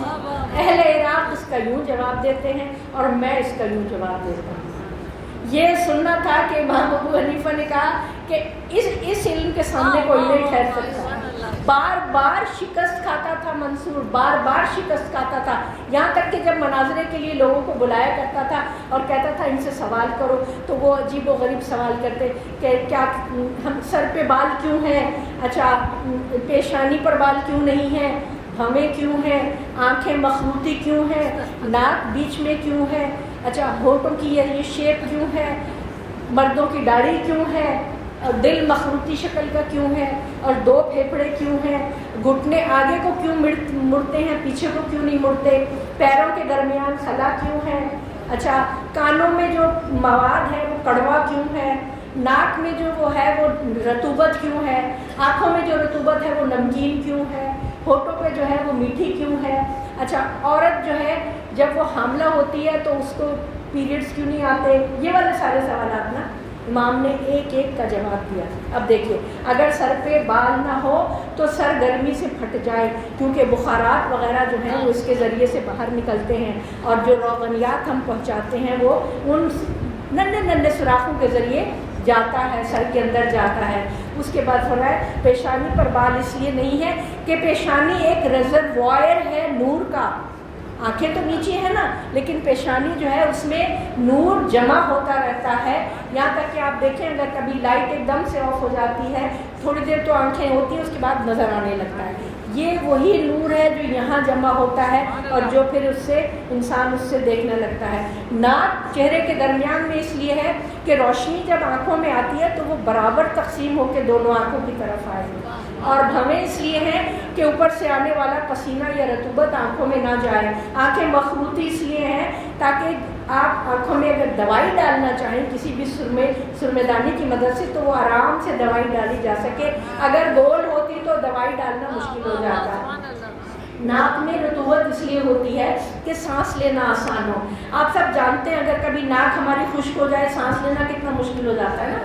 اہل عراق اس کا یوں جواب دیتے ہیں، اور میں اس کا یوں جواب دیتا ہوں۔ یہ سننا تھا کہ امام ابو حنیفہ نے کہا کہ اس علم کے سامنے کوئی نہیں ٹھہر سکتا۔ بار بار شکست کھاتا تھا منصور، بار بار شکست کھاتا تھا، یہاں تک کہ جب مناظرے کے لیے لوگوں کو بلایا کرتا تھا اور کہتا تھا ان سے سوال کرو، تو وہ عجیب و غریب سوال کرتے کہ کیا ہم سر پہ بال کیوں ہیں، اچھا پیشانی پر بال کیوں نہیں ہیں، ہمیں کیوں ہیں، آنکھیں مخروطی کیوں ہیں، ناک بیچ میں کیوں ہے، اچھا ہونٹوں کی یہ شیپ کیوں ہے، مردوں کی داڑھی کیوں ہے، دل مخروطی شکل کا کیوں ہے، اور 2 پھیپھڑے کیوں ہیں، گھٹنے آگے کو کیوں مڑتے ہیں، پیچھے کو کیوں نہیں مڑتے، پیروں کے درمیان خلا کیوں ہے، اچھا کانوں میں جو مواد ہے وہ کڑوا کیوں ہے، ناک میں جو وہ ہے وہ رطوبت کیوں ہے، آنکھوں میں جو رطوبت ہے وہ نمکین کیوں ہے، ہونٹوں پہ جو ہے وہ میٹھی کیوں ہے، اچھا عورت جو ہے جب وہ حاملہ ہوتی ہے تو اس کو پیریڈز کیوں نہیں آتے؟ یہ والے سارے سوالات نا امام نے ایک ایک کا جواب دیا۔ اب دیکھیے اگر سر پہ بال نہ ہو تو سر گرمی سے پھٹ جائے، کیونکہ بخارات وغیرہ جو ہیں وہ اس کے ذریعے سے باہر نکلتے ہیں، اور جو روغنیات ہم پہنچاتے ہیں وہ ان ننھے ننھے سوراخوں کے ذریعے جاتا ہے، سر کے اندر جاتا ہے۔ اس کے بعد فرمایا پیشانی پر بال اس لیے نہیں ہے کہ پیشانی ایک ریزروائر ہے نور کا، آنکھیں تو نیچے ہیں نا لیکن پیشانی جو ہے اس میں نور جمع ہوتا رہتا ہے، یہاں تک کہ آپ دیکھیں اگر کبھی لائٹ ایک دم سے آف ہو جاتی ہے تھوڑی دیر تو آنکھیں ہوتی ہیں، اس کے بعد نظر آنے لگتا ہے، یہ وہی نور ہے جو یہاں جمع ہوتا ہے اور جو پھر اس سے انسان اس سے دیکھنے لگتا ہے۔ ناک چہرے کے درمیان میں اس لیے ہے کہ روشنی جب آنکھوں میں آتی ہے تو وہ برابر تقسیم ہو کے دونوں آنکھوں کی طرف آئے، اور بھویں اس لیے ہیں کہ اوپر سے آنے والا پسینہ یا رطوبت آنکھوں میں نہ جائے۔ آنکھیں مخروطی اس لیے ہیں تاکہ آپ آنکھوں میں اگر دوائی ڈالنا چاہیں کسی بھی سرمے دانی کی مدد سے تو وہ آرام سے دوائی ڈالی جا سکے، اگر گول ہوتی تو دوائی ڈالنا مشکل ہو جاتا ہے۔ ناک میں رطوبت اس لیے ہوتی ہے کہ سانس لینا آسان ہو۔ آپ سب جانتے ہیں اگر کبھی ناک ہماری خشک ہو جائے سانس لینا کتنا مشکل ہو جاتا ہے نا،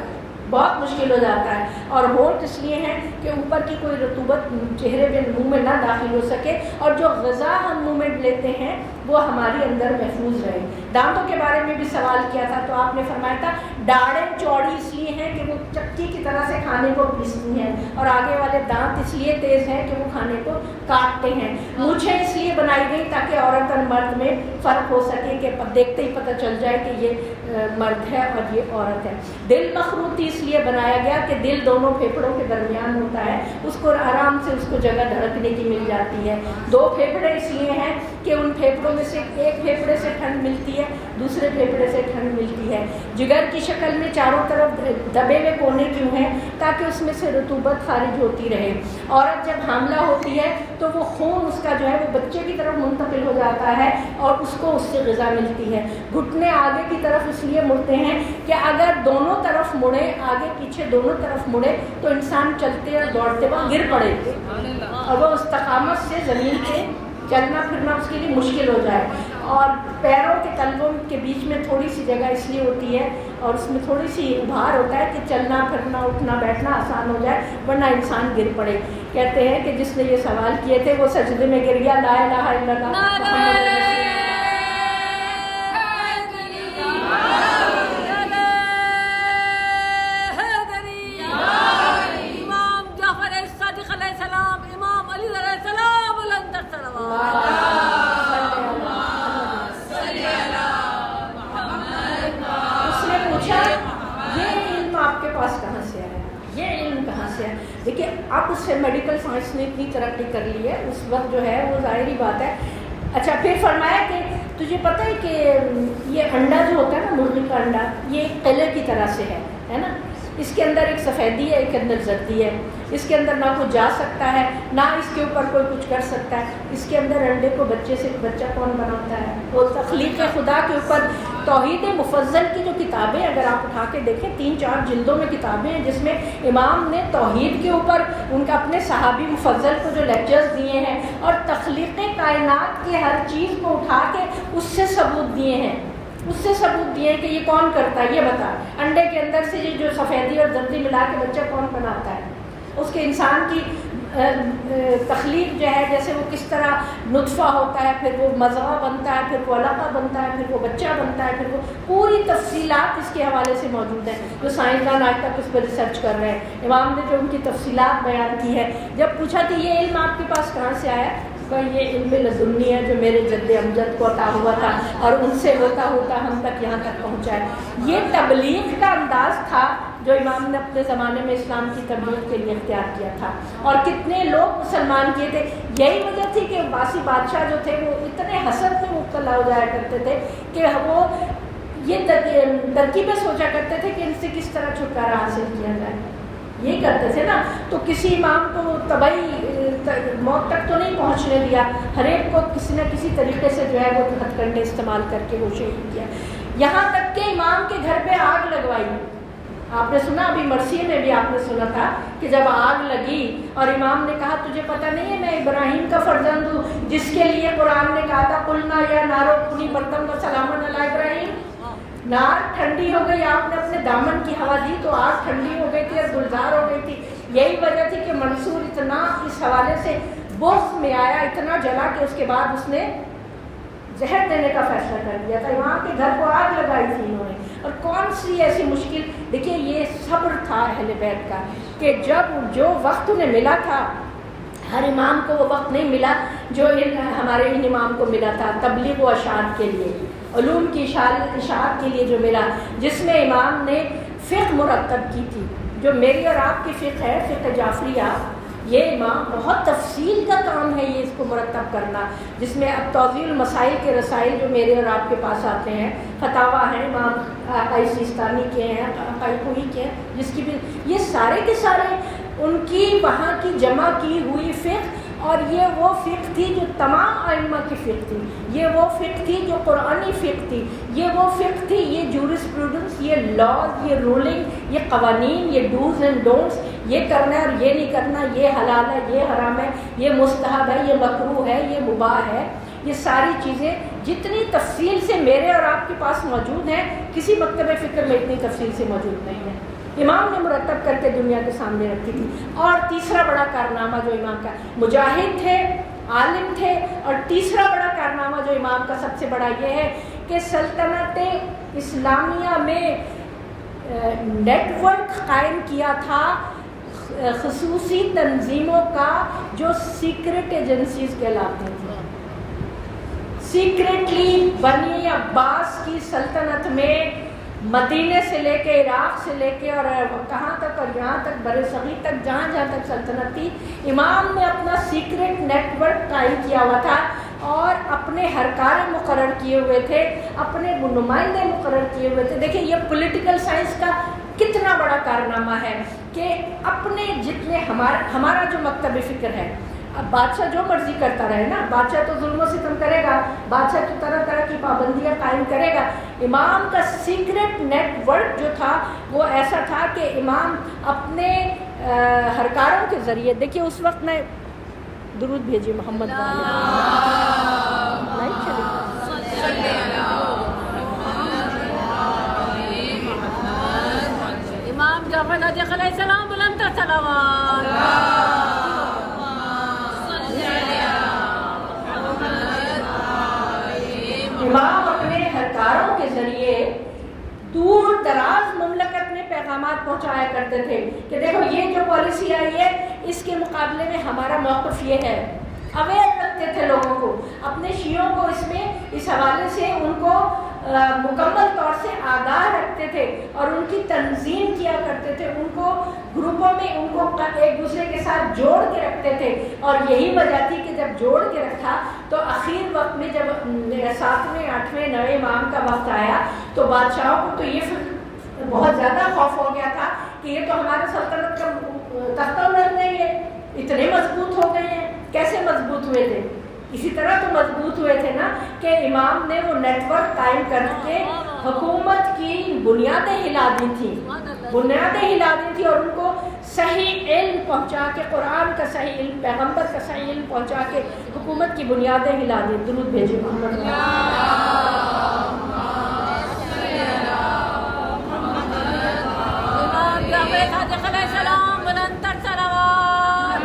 بہت مشکل ہو جاتا ہے، اور ہونٹ اس لیے ہیں کہ اوپر کی کوئی رطوبت چہرے میں منہ میں نہ داخل ہو سکے، اور جو غذا ہم منہ میں لیتے ہیں وہ ہمارے اندر محفوظ رہے۔ دانتوں کے بارے میں بھی سوال کیا تھا تو آپ نے فرمایا تھا ڈاڑیں چوڑی اس لیے ہیں کہ وہ چکی کی طرح سے کھانے کو پیستی ہیں، اور آگے والے دانت اس لیے تیز ہیں کہ وہ کھانے کو کاٹتے ہیں۔ مونچھیں اس لیے بنائی گئی تاکہ عورت اور مرد میں فرق ہو سکے، کہ دیکھتے ہی پتہ چل جائے کہ یہ مرد ہے اور یہ عورت ہے۔ دل مخروطی اس لیے بنایا گیا کہ دل دونوں پھیپھڑوں کے درمیان ہوتا ہے، اس کو آرام سے اس کو جگہ دھڑکنے کی مل جاتی ہے۔ دو پھیپھڑے اس لیے ہیں کہ ان پھیپھڑوں میں سے ایک پھیپھڑے سے ٹھنڈ ملتی ہے، دوسرے پھیپھڑے سے ٹھنڈ ملتی ہے۔ جگر کی شکل میں چاروں طرف دبے ہوئے کونے کیوں ہیں؟ تاکہ اس میں سے رطوبت خارج ہوتی رہے۔ عورت جب حاملہ ہوتی ہے تو وہ خون اس کا جو ہے وہ بچے کی طرف منتقل ہو جاتا ہے اور اس کو اس سے غذا ملتی ہے۔ گھٹنے آگے کی طرف اس لیے مڑتے ہیں کہ اگر دونوں طرف مڑے، آگے پیچھے دونوں طرف مڑے تو انسان چلتے اور دوڑتے وقت گر پڑے اور وہ استقامت سے زمین پہ چلنا پھرنا اس کے لیے مشکل ہو جائے۔ اور پیروں کے تلووں کے بیچ میں تھوڑی سی جگہ اس لیے ہوتی ہے اور اس میں تھوڑی سی ابھار ہوتا ہے کہ چلنا پھرنا اٹھنا بیٹھنا آسان ہو جائے، ورنہ انسان گر پڑے۔ کہتے ہیں کہ جس نے یہ سوال کیے تھے وہ سجدے میں گر گیا، لا الہ الا اللہ دیکھیے اب اس سے میڈیکل سائنس نے اتنی ترقی کر لی ہے، اس وقت جو ہے وہ ظاہری بات ہے۔ اچھا پھر فرمایا کہ تجھے پتہ ہے کہ یہ انڈا جو ہوتا ہے نا، مرغی کا انڈا، یہ ایک قلعے کی طرح سے ہے نا، اس کے اندر ایک سفیدی ہے ایک اندر زردی ہے، اس کے اندر نہ کوئی جا سکتا ہے نہ اس کے اوپر کوئی کچھ کر سکتا ہے۔ اس کے اندر انڈے کو بچے سے بچہ کون بناتا ہے؟ وہ تخلیق خدا کے اوپر توحید مفضل کی جو کتابیں اگر آپ اٹھا کے دیکھیں 3-4 جلدوں میں کتابیں ہیں جس میں امام نے توحید کے اوپر ان کا اپنے صحابی مفضل کو جو لیکچرز دیے ہیں اور تخلیق کائنات کے ہر چیز کو اٹھا کے اس سے ثبوت دیے ہیں، کہ یہ کون کرتا ہے، یہ بتا انڈے کے اندر سے یہ جو سفیدی اور زردی ملا کے بچہ کون بناتا ہے، اس کے انسان کی تخلیق جو ہے جیسے وہ کس طرح نطفہ ہوتا ہے، پھر وہ مضغہ بنتا ہے، پھر وہ علقہ بنتا ہے، پھر وہ بچہ بنتا ہے، پھر وہ پوری تفصیلات اس کے حوالے سے موجود ہیں جو سائنسدان آج تک اس پر ریسرچ کر رہے ہیں۔ امام نے جو ان کی تفصیلات بیان کی ہے، جب پوچھا کہ یہ علم آپ کے پاس کہاں سے آیا، یہ علم لدنی ہے جو میرے جد امجد کو عطا ہوا تھا اور ان سے ہوتا ہوتا ہم تک یہاں تک پہنچا ہے۔ یہ تبلیغ کا انداز تھا جو امام نے اپنے زمانے میں اسلام کی تبلیغ کے لیے اختیار کیا تھا، اور کتنے لوگ مسلمان کیے تھے۔ یہی وجہ تھی کہ عباسی بادشاہ جو تھے وہ اتنے حسد میں مبتلا ہو جایا کرتے تھے کہ وہ یہ ترکیبیں سوچا کرتے تھے کہ ان سے کس طرح چھٹکارا حاصل کیا جائے، یہی کرتے تھے نا۔ تو کسی امام کو طبعی موت تک تو نہیں پہنچنے دیا، ہر ایک کو کسی نہ کسی طریقے سے جو ہے وہ ہتھ کنڈے استعمال کر کے وہ شہید کیا، یہاں تک کہ امام کے گھر پہ آگ لگوائی، آپ نے سنا ابھی مرثیے میں بھی آپ نے سنا تھا کہ جب آگ لگی اور امام نے کہا تجھے پتہ نہیں ہے میں ابراہیم کا فرزند ہوں جس کے لیے قرآن نے کہا تھا قلنا یا نارو کونی بردن و سلاما علی ابراہیم. نار ٹھنڈی ہو گئی, آپ نے اپنے دامن کی ہوا دی تو آگ ٹھنڈی ہو گئی تھی اور گلزار ہو گئی تھی. یہی وجہ تھی کہ منصور اتنا اس حوالے سے بغض میں آیا, اتنا جلا کہ اس کے بعد اس نے زہر دینے کا فیصلہ کر دیا تھا. امام کے گھر کو آگ لگائی تھی انہوں نے. اور کون سی ایسی مشکل, دیکھیے یہ صبر تھا اہل بیت کا کہ جب جو وقت انہیں ملا تھا, ہر امام کو وہ وقت نہیں ملا جو ہمارے ان امام کو ملا تھا تبلیغ و اشاعت کے لیے, علوم کی اشاعت کے لیے جو ملا, جس میں امام نے فقہ مرتب کی تھی. جو میری اور آپ کی فقہ ہے, فقہ جعفریہ, یہ امام بہت تفصیل کا کام ہے یہ اس کو مرتب کرنا, جس میں اب توضیح المسائل کے رسائل جو میرے اور آپ کے پاس آتے ہیں, فتاویٰ ہیں امام آقائی سیستانی کے ہیں, آقائی کوئی کے ہیں, جس کی بھی یہ سارے کے سارے ان کی وہاں کی جمع کی ہوئی فقہ, اور یہ وہ فقہ تھی جو تمام ائمہ کی فقہ تھی, یہ وہ فقہ تھی جو قرآنی فقہ تھی, یہ وہ فقہ تھی, یہ جورسپروڈنس, یہ لاز, یہ رولنگ, یہ قوانین, یہ ڈوز اینڈ ڈونٹس, یہ کرنا ہے اور یہ نہیں کرنا, یہ حلال ہے, یہ حرام ہے, یہ مستحب ہے, یہ مکروہ ہے, یہ مباح ہے. یہ ساری چیزیں جتنی تفصیل سے میرے اور آپ کے پاس موجود ہیں, کسی مکتبہ فکر میں اتنی تفصیل سے موجود نہیں ہے. امام نے مرتب کر کے دنیا کے سامنے رکھی تھی. اور تیسرا بڑا کارنامہ جو امام کا, مجاہد تھے, عالم تھے, اور تیسرا بڑا کارنامہ جو امام کا سب سے بڑا یہ ہے کہ سلطنت اسلامیہ میں نیٹ ورک قائم کیا تھا خصوصی تنظیموں کا جو سیکرٹ ایجنسیز کہلاتے ہیں. سیکرٹلی بنی عباس کی سلطنت میں مدینے سے لے کے عراق سے لے کے اور کہاں تک اور یہاں تک برِ صغیر تک جہاں جہاں تک سلطنت تھی, امام نے اپنا سیکرٹ نیٹ ورک قائم کیا ہوا تھا اور اپنے ہرکارے مقرر کیے ہوئے تھے, اپنے نمائندے مقرر کیے ہوئے تھے. دیکھیں یہ پولیٹیکل سائنس کا کتنا بڑا کارنامہ ہے کہ اپنے جتنے ہمارا جو مکتب فکر ہے, اب بادشاہ جو مرضی کرتا رہے نا, بادشاہ تو ظلم و ستم کرے گا, بادشاہ تو طرح طرح کی پابندیاں قائم کرے گا. امام کا سیکرٹ نیٹ ورک جو تھا وہ ایسا تھا کہ امام اپنے ہرکاروں کے ذریعے, دیکھیے اس وقت میں درود بھیجیے محمد امام جعفر صادق علیہ السلام بلند صلوات. امام اپنے ہرکاروں کے ذریعے دور دراز مملکت میں پیغامات پہنچایا کرتے تھے کہ دیکھو یہ جو پالیسی آئی ہے اس کے مقابلے میں ہمارا موقف یہ ہے. اویئر رکھتے تھے لوگوں کو, اپنے شیعوں کو اس حوالے سے ان کو مکمل طور سے آگاہ رکھتے تھے اور ان کی تنظیم کیا کرتے تھے, ان کو گروپوں میں ان کو ایک دوسرے کے ساتھ جوڑ کے رکھتے تھے. اور یہی وجہ تھی کہ جب جوڑ کے رکھا تو آخر وقت میں جب 7ویں 8ویں 9ویں امام کا وقت آیا تو بادشاہوں کو تو یہ بہت زیادہ خوف ہو گیا تھا کہ یہ تو ہمارے سلطنت کا تختہ الٹ دیں گے, اتنے مضبوط ہو گئے ہیں. کیسے مضبوط ہوئے تھے؟ اسی طرح تو مضبوط ہوئے تھے نا کہ امام نے وہ نیٹ ورک قائم کر کے حکومت کی بنیادیں ہلا دی تھی اور ان کو صحیح علم پہنچا کے, قرآن کا صحیح علم, پیغمبر کا صحیح علم پہنچا کے حکومت کی بنیادیں ہلا دی. درود بھیجے محمد. امام جعفر صادق علیہ السلام بلند صلوات.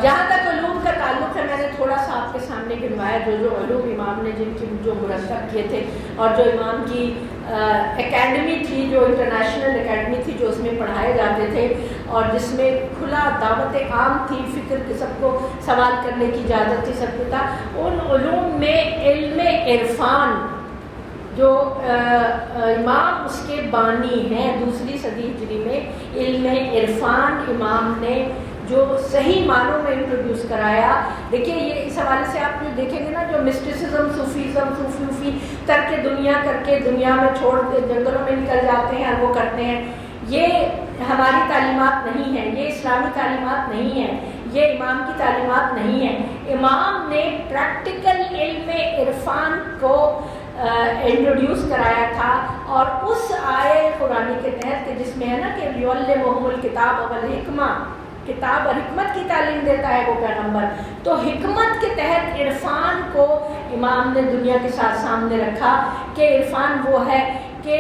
جہاں تک علوم کا تعلق ہے, میں نے تھوڑا سا آپ کے سامنے گنوایا جو علوم امام نے جن کی جو مرتب کیے تھے, اور جو امام کی اکیڈمی تھی, جو انٹرنیشنل اکیڈمی تھی جو اس میں پڑھائے جاتے تھے اور جس میں کھلا دعوت عام تھی, فکر کے سب کو سوال کرنے کی اجازت تھی, سب کو تھا. ان علوم میں علم عرفان جو امام اس کے بانی ہیں 2 صدی ہجری میں, علم عرفان امام نے جو صحیح معنوں میں انٹروڈیوس کرایا. دیکھیے یہ اس حوالے سے آپ جو دیکھیں گے نا, جو مسٹسزم, صوفیزم, صوفی ترک دنیا کر کے دنیا میں چھوڑ کے جنگلوں میں نکل جاتے ہیں اور وہ کرتے ہیں, یہ ہماری تعلیمات نہیں ہیں, یہ اسلامی تعلیمات نہیں ہیں, یہ امام کی تعلیمات نہیں ہیں. امام نے پریکٹیکل علم عرفان کو انٹروڈیوس کرایا تھا، اور اس آئے قرآن کے تحت کہ جس میں ہے نا کہ یعلمہم الکتاب والحکمہ، کتاب اور حکمت کی تعلیم دیتا ہے وہ پیغمبر، تو حکمت کے تحت عرفان کو امام نے دنیا کے ساتھ سامنے رکھا کہ عرفان وہ ہے کہ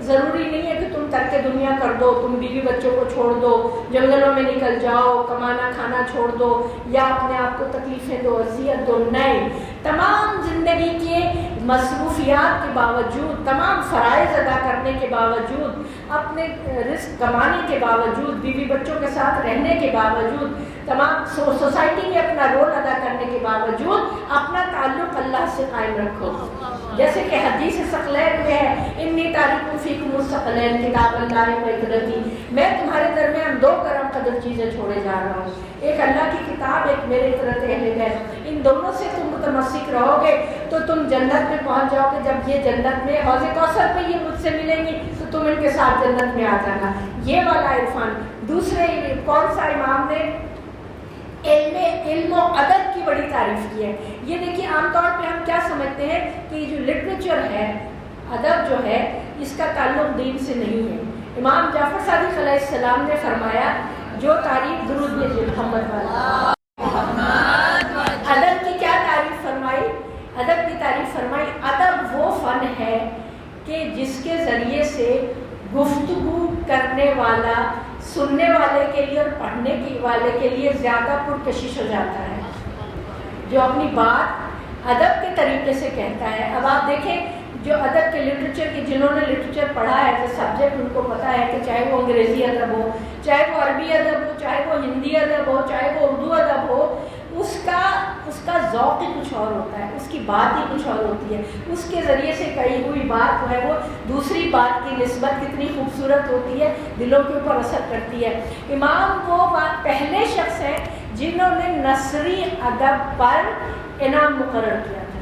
ضروری نہیں ہے کہ تم ترک دنیا کر دو، تم بیوی بچوں کو چھوڑ دو، جنگلوں میں نکل جاؤ، کمانا کھانا چھوڑ دو، یا اپنے آپ کو تکلیفیں دو، اذیت دو، نہیں، تمام زندگی کے مصروفیات کے باوجود، تمام فرائض ادا کرنے کے باوجود، اپنے رزق کمانے کے باوجود، بیوی بچوں کے ساتھ رہنے کے باوجود، تمام سوسائٹی میں اپنا رول ادا کرنے کے باوجود اپنا تعلق اللہ سے قائم رکھو. جیسے کہ حدیث ثقلین میں ہے، انی تارک فیکم الثقلین کتاب اللہ و عترتی، میں تمہارے درمیان دو کرم قدر چیزیں چھوڑے جا رہا ہوں، ایک اللہ کی کتاب، ایک میرے عترت اہل بیت، ان دونوں سے تم متمسک رہو گے تو تم جنت میں پہنچ جاؤ گے. جب یہ جنت میں حوض کوثر پہ یہ مجھ سے ملیں گی تو تم ان کے ساتھ جنت میں آ جانا. یہ والا عرفان. دوسرے کون سا امام نے علم و ادب کی بڑی تعریف کی ہے. یہ دیکھیے عام طور پہ ہم کیا سمجھتے ہیں کہ جو لٹریچر ہے، ادب جو ہے، اس کا تعلق دین سے نہیں ہے. امام جعفر صادق علیہ السلام نے فرمایا جو تعریف درود محمد والا، ادب کی کیا تعریف فرمائی؟ ادب کی تعریف فرمائی ادب وہ فن ہے کہ جس کے ذریعے سے گفتگو کرنے والا سننے والے کے لیے اور پڑھنے والے کے لیے زیادہ پرکشش ہو جاتا ہے، جو اپنی بات ادب کے طریقے سے کہتا ہے. اب آپ دیکھیں جو ادب کے لٹریچر کی، جنہوں نے لٹریچر پڑھا ہے جو سبجیکٹ ان کو پتہ ہے کہ چاہے وہ انگریزی ادب ہو، چاہے وہ عربی ادب ہو، چاہے وہ ہندی ادب ہو، چاہے وہ اردو ادب ہو، اس کا ذوق ہی کچھ اور ہوتا ہے، اس کی بات ہی کچھ اور ہوتی ہے. اس کے ذریعے سے کہی ہوئی بات جو ہے وہ دوسری بات کی نسبت کتنی خوبصورت ہوتی ہے، دلوں کے اوپر اثر کرتی ہے. امام وہ پہلے شخص ہیں جنہوں نے نثری ادب پر انعام مقرر کیا تھا.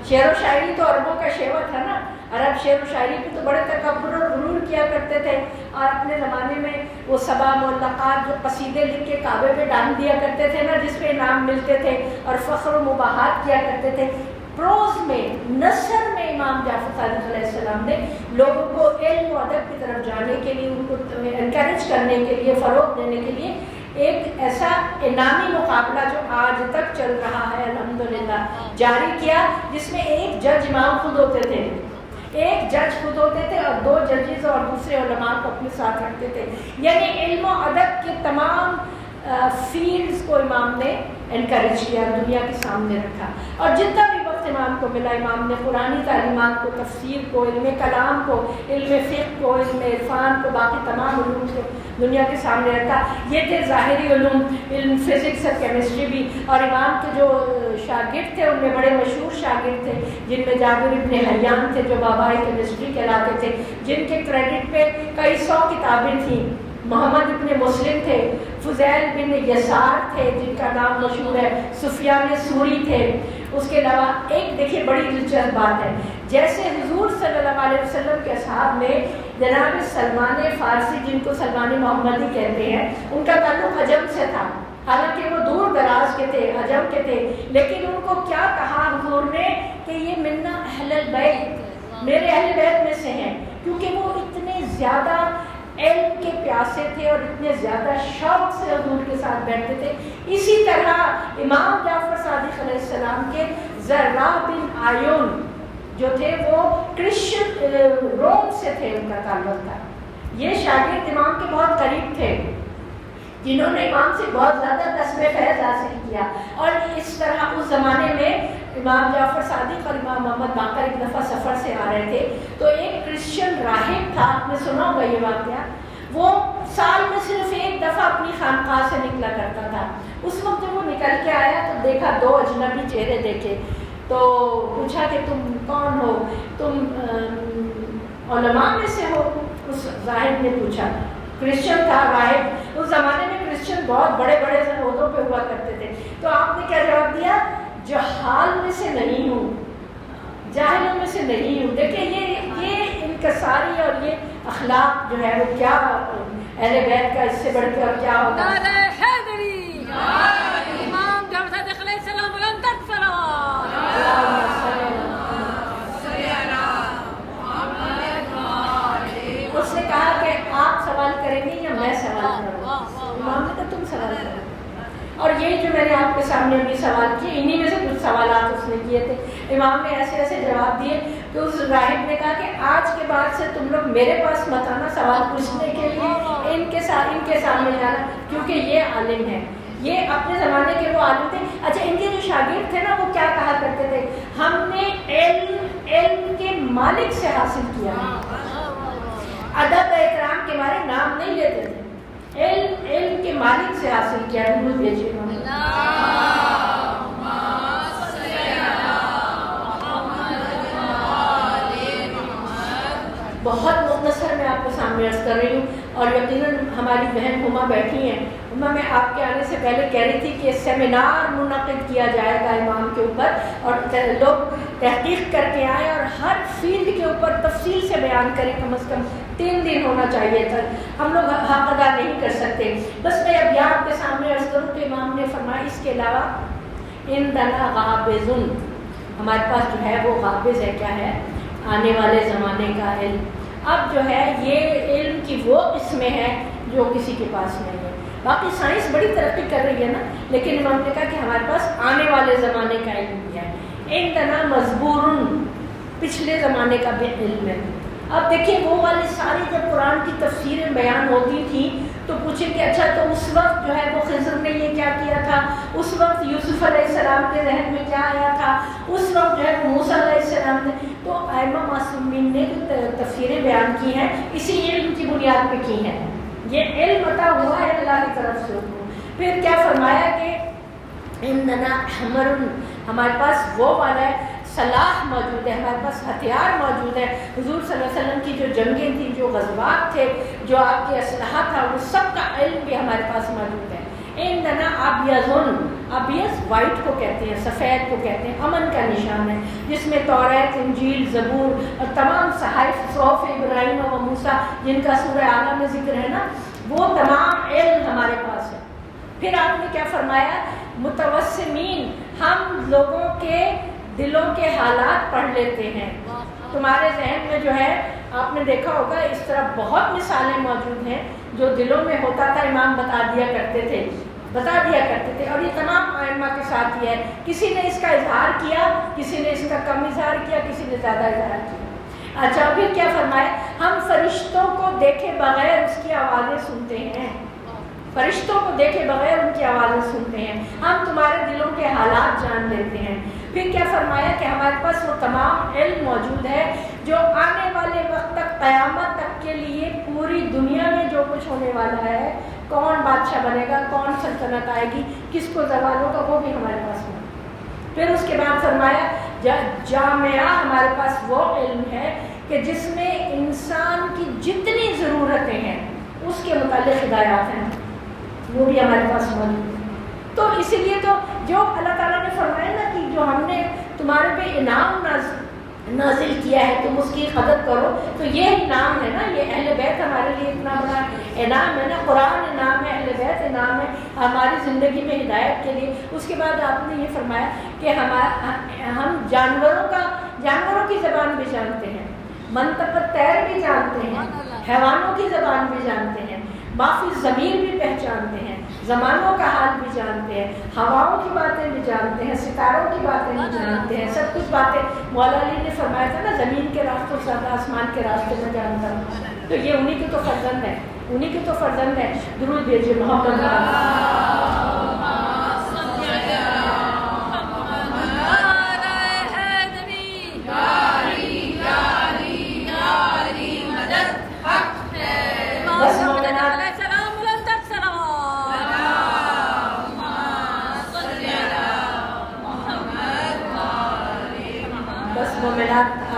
شعر و شاعری تو عربوں کا شیوا تھا نا، عرب شعر و شاعری پہ تو بڑے تکبر اور غرور کیا کرتے تھے، اور اپنے زمانے میں وہ سبا معلقات جو قصیدے لکھ کے کعبے پہ ڈال دیا کرتے تھے نا، جس پہ انعام ملتے تھے، اور فخر و مباحات کیا کرتے تھے. پروز میں، نثر میں امام جعفر صادق علیہ السلام نے لوگوں کو علم و ادب کی طرف جانے کے لیے، ان کو انکریج کرنے کے لیے، فروغ دینے کے لیے ایک ایسا انعامی مقابلہ جو آج تک چل رہا ہے الحمدللہ جاری کیا، جس میں ایک جج امام خود ہوتے تھے، ایک جج خود ہوتے تھے اور دو ججز اور دوسرے علماء کو اپنے ساتھ رکھتے تھے. یعنی علم و ادب کے تمام فیلڈز کو امام نے انکریج کیا، دنیا کے سامنے رکھا. اور جتنا بھی وقت امام کو ملا، امام نے قرآنی تعلیمات کو، تفسیر کو، علم کلام کو، علم فقہ کو، علم عرفان کو، باقی تمام علوم کو دنیا کے سامنے رکھا. یہ تھے ظاہری علوم، علم فزکس اور کیمسٹری بھی. اور امام کے جو شاگرد تھے ان میں بڑے مشہور شاگرد تھے، جن میں جابر ابن حیان تھے جو بابائے کیمسٹری کہلاتے تھے، جن کے کریڈٹ پہ کئی 100 کتابیں تھیں. محمد ابن مسلم تھے، فضیل بن یسار تھے جن کا نام مشہور ہے، سفیان ثوری تھے. اس کے علاوہ ایک دیکھیے بڑی دلچسپ بات ہے، جیسے حضور صلی اللہ علیہ وسلم کے اصحاب میں جناب سلمان فارسی، جن کو سلمان محمدی کہتے ہیں، ان کا تعلق عجم سے تھا. حالانکہ وہ دور دراز کے تھے، عجم کے تھے، لیکن ان کو کیا کہا حضور نے کہ یہ منا اہل البیت، میرے اہل بیت میں سے ہیں، کیونکہ وہ اتنے زیادہ علم کے پیاسے تھے اور اتنے زیادہ شوق سے حضور کے ساتھ بیٹھتے تھے. اسی طرح امام جعفر صادق علیہ السلام کے زراح بن آیون جو تھے وہ کرسچن روم سے تھے، ان کا تعلق تھا. یہ شاگرد امام کے بہت قریب تھے، جنہوں نے امام سے بہت زیادہ قصب فیض حاصل کیا. اور اس طرح اس زمانے میں امام جعفر صادق اور امام محمد باقر ایک دفعہ سفر سے آ رہے تھے، تو ایک کرسچن راہب تھا، آپ نے سنا ہوگا یہ واقعہ، وہ سال میں صرف ایک دفعہ اپنی خانقاہ سے نکلا کرتا تھا. اس وقت جب وہ نکل کے آیا تو دیکھا 2 اجنبی چہرے دیکھے، تو پوچھا کہ تم کون ہو؟ تم علماء میں سے ہو؟ اس راہب نے پوچھا. کرسچن تھا راہب، اس زمانے میں کرسچن بہت بڑے بڑے عہدوں پہ ہوا کرتے تھے. تو آپ نے کیا جواب دیا؟ جہال میں سے نہیں ہوں، جاہلوں میں سے نہیں ہوں. دیکھیں یہ انکساری اور یہ اخلاق جو ہے وہ کیا اہل بیت کا، اس سے بڑھ کے اور کیا ہوگا. سامنے بھی سوال کیے، انہی میں سے کچھ سوالات اس نے کیے تھے. امام نے ایسے ایسے جواب دیے کہ اس راہب نے کہا کہ آج کے بعد سے تم لوگ میرے پاس مت آنا سوال پوچھنے کے لیے، ان کے سامنے جانا، کیونکہ یہ عالم ہے، یہ اپنے زمانے کے وہ عالم تھے. اچھا، ان کے جو شاگرد تھے نا وہ کیا کہا کرتے تھے؟ ہم نے علم کے مالک سے حاصل کیا ہے. ادب احترام کے بارے نام نہیں لیتے تھے، علم کے مالک سے حاصل کیا. درود بھیجیے. بہت مختصر میں آپ کو سامنے عرض کر رہی ہوں، اور یقیناً ہماری بہن ہما بیٹھی ہیں. ہما، میں آپ کے آنے سے پہلے کہہ رہی تھی کہ سیمینار منعقد کیا جائے گا امام کے اوپر، اور لوگ تحقیق کر کے آئیں اور ہر فیلڈ کے اوپر تفصیل سے بیان کریں. کم از کم 3 دن ہونا چاہیے تھا. ہم لوگ حق ادا نہیں کر سکتے. بس میں اب یہاں آپ کے سامنے عرض کروں کہ امام نے فرمایا اس کے علاوہ عندنا غابض، ہمارے پاس جو ہے وہ غابض ہے. کیا ہے؟ آنے والے زمانے کا علم. اب جو ہے یہ علم کی وہ قسمیں ہیں جو کسی کے پاس نہیں ہے. باقی سائنس بڑی ترقی کر رہی ہے نا، لیکن امام نے کہا کہ ہمارے پاس آنے والے زمانے کا علم بھی ہے. عندنا مزبور، پچھلے زمانے کا بھی علم ہے. اب دیکھیں وہ والی ساری جب قرآن کی تفسیریں بیان ہوتی تھیں تو پوچھیں کہ اچھا تو اس وقت جو ہے وہ خضر نے یہ کیا کیا تھا، اس وقت یوسف علیہ السلام کے ذہن میں کیا آیا تھا، اس وقت جو ہے وہ موسیٰ علیہ السلام نے. تو ائمہ معصومین نے جو تفسیریں بیان کی ہیں اسی علم کی بنیاد پہ کی ہیں. یہ علم عطا ہوا ہے اللہ کی طرف سے. پھر کیا فرمایا کہ عندنا حمر، ہمارے پاس وہ والا ہے صلاح موجود ہے، ہمارے پاس ہتھیار موجود ہے. حضور صلی اللہ علیہ وسلم کی جو جنگیں تھیں، جو غزوات تھے، جو آپ کے اسلحہ تھا، وہ سب کا علم بھی ہمارے پاس موجود ہے. عندنا ابیضن، ابیض وائٹ کو کہتے ہیں، سفید کو کہتے ہیں، امن کا نشان ہے، جس میں توریت، انجیل، زبور اور تمام صحائف، صحف ابراہیم و موسیٰ جن کا سورہ اعلیٰ میں ذکر ہے نا، وہ تمام علم ہمارے پاس ہے. پھر آپ نے کیا فرمایا؟ متوسمین، ہم لوگوں کے دلوں کے حالات پڑھ لیتے ہیں. تمہارے ذہن میں جو ہے آپ نے دیکھا ہوگا اس طرح بہت مثالیں موجود ہیں جو دلوں میں ہوتا تھا، امام بتا دیا کرتے تھے. اور یہ تمام ائمہ کے ساتھ یہ ہے. کسی نے اس کا اظہار کیا، کسی نے اس کا کم اظہار کیا، کسی نے زیادہ اظہار کیا. اچھا، پھر کیا فرمایا؟ ہم فرشتوں کو دیکھے بغیر اس کی آوازیں سنتے ہیں. فرشتوں کو دیکھے بغیر ان کی آوازیں سنتے ہیں. ہم تمہارے دلوں کے حالات جان لیتے ہیں. پھر کیا فرمایا کہ ہمارے پاس وہ تمام علم موجود ہے جو آنے والے وقت تک، قیامت تک کے لیے پوری دنیا میں جو کچھ ہونے والا ہے، کون بادشاہ بنے گا، کون سلطنت آئے گی، کس کو زوال ہوگا، وہ بھی ہمارے پاس ہے. پھر اس کے بعد فرمایا جامعہ، ہمارے پاس وہ علم ہے کہ جس میں انسان کی جتنی ضرورتیں ہیں اس کے متعلق ہدایات ہیں، وہ بھی ہمارے پاس موجود ہے. تو اسی لیے تو جو اللہ تعالیٰ نے فرمایا نا کہ جو ہم نے تمہارے پہ انعام نازل کیا ہے تم اس کی قدر کرو، تو یہ انعام ہے نا، یہ اہل بیت ہمارے لیے اتنا بڑا انعام ہے نا. قرآن انعام ہے، اہل بیت انعام ہے ہماری زندگی میں ہدایت کے لیے. اس کے بعد آپ نے یہ فرمایا کہ ہم جانوروں کی زبان بھی جانتے ہیں، منطق طیر بھی جانتے ہیں، حیوانوں کی زبان بھی جانتے ہیں، معافی ضمیر بھی پہچانتے ہیں، زمانوں کا حال بھی جانتے ہیں، ہواؤں کی باتیں بھی جانتے ہیں، ستاروں کی باتیں بھی جانتے ہیں. سب کچھ باتیں مولا علی نے فرمایا تھا نا، زمین کے راستوں سے زیادہ آسمان کے راستے میں جانتا ہوں. تو یہ انہی کے تو فرزند ہے، انہی کے تو فرزند ہے. درود بھیجیے محمد.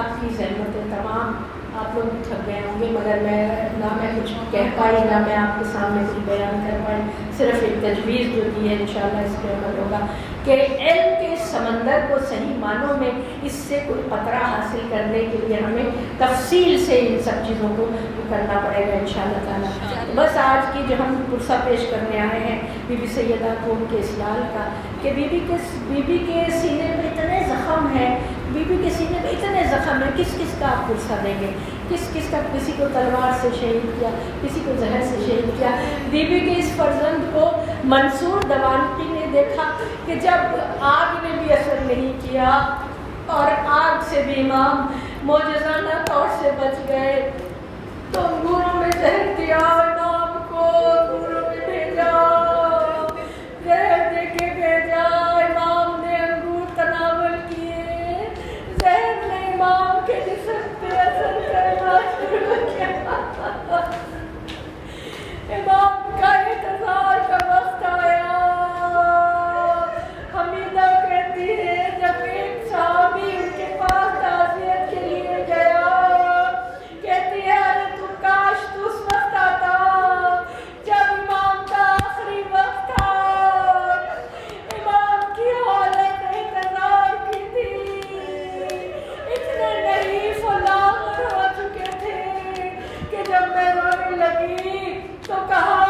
آپ کی زحمتیں تمام، آپ لوگ تھک گئے ہوں گے، مگر میں کچھ کہہ پائی، نہ میں آپ کے سامنے کچھ بیان کر پائی. صرف ایک تجویز جو دی ہے انشاءاللہ اس پہ عمل ہوگا کہ علم کے سمندر کو صحیح معنوں میں اس سے کوئی قطرہ حاصل کرنے کے لیے ہمیں تفصیل سے ان سب چیزوں کو کرنا پڑے گا انشاءاللہ تعالیٰ. بس آج کی جو ہم پرسہ پیش کرنے آئے ہیں بی بی سیدہ کو ان کے اسلال کا، کہ بی بی کے سینے میں اتنے زخم ہیں، بی بی کے سینے میں اتنے زخم ہیں، کس کس کا آپ پرسہ دیں گے، کس کا، کسی کو تلوار سے شہید کیا، کسی کو زہر سے شہید کیا. بی بی کے اس فرزند کو منصور دوانقی نے دیکھا کہ جب آگ نے بھی اثر نہیں کیا اور آگ سے بھی امام معجزانہ طور سے بچ گئے، تو انگوروں میں زہر دیا، امام کو انگوروں میں بھیجا، زہر دے کے بھیجا، امام نے انگور تناول کیے، زہر نے امام کے جسم پہ اثر کرنا شروع کیا۔ امام کا انتظار کا وقت آیا۔ حمیدہ کہتی ہے جب ایک صحابی ان کے پاس تعزیت کے لیے گیا، کہتی ہے ارے تو کاش تو اس وقت آتا جب امام کا آخری وقت تھا۔ امام کی حالت انتظار کی تھی، اتنے نحیف و لاغر ہو چکے تھے کہ جب میں رونے لگی تو کہا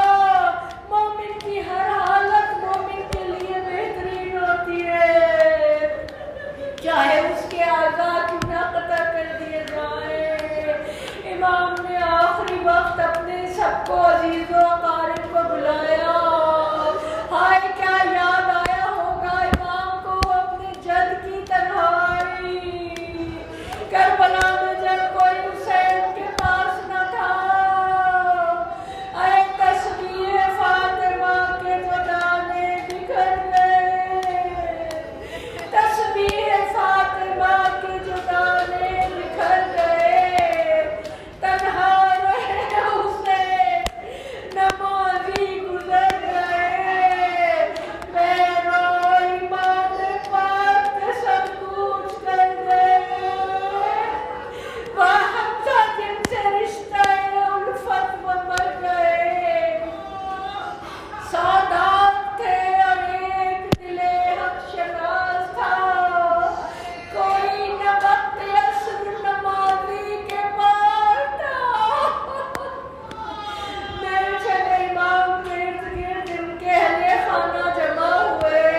مومن کی ہر حالت مومن کے لیے بہترین ہوتی ہے، چاہے اس کے اعضاء کیوں نہ قطع کر دیے جائیں۔ امام نے آخری وقت اپنے سب کو عزیز و اقارب کو بلایا۔ ہائے کیا یاد آیا ہوگا امام کو اپنے جد کی تنہائی، کربلا میں جب کوئی حسین کے پاس نہ تھا۔ اے تسبیح فاطمہ کے جو دانے بکھر گئے، تسبیح فاطمہ کے جو دانے بکھر گئے، تنہا رہے حسین نمازی گزر گئے، میرا ایمان پاک سب کچھ کر گئے، وہ حمزہ جن سے رشتہ الفت وہ مر گئے، سادات تھے اور ایک دل حق شناس تھا، کوئی نہ وقت عصر نمازی کے پار تھا۔ میرے چلے امام کے ارد گرد ان کے اہل خانہ جمع ہوئے،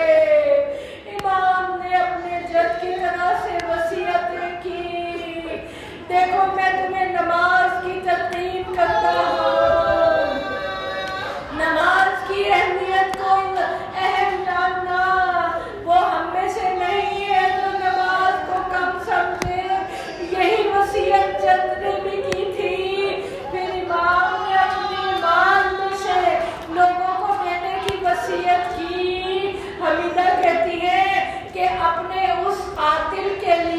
امام نے اپنے جد کی طرح سے وصیتیں کی، دیکھو میں تمہیں نماز کی تلقین کرتا ہوں، نماز کی اہمیت کو اہم جاننا، وہ ہم میں سے نہیں ہے جو نماز کو کم سمجھے، یہی وصیت جد نے بھی کی تھی۔ پھر امام نے اپنے ایمان میں سے لوگوں کو دینے کی وصیت کی۔ حمیدہ کہتی ہے کہ اپنے اس قاتل کے لیے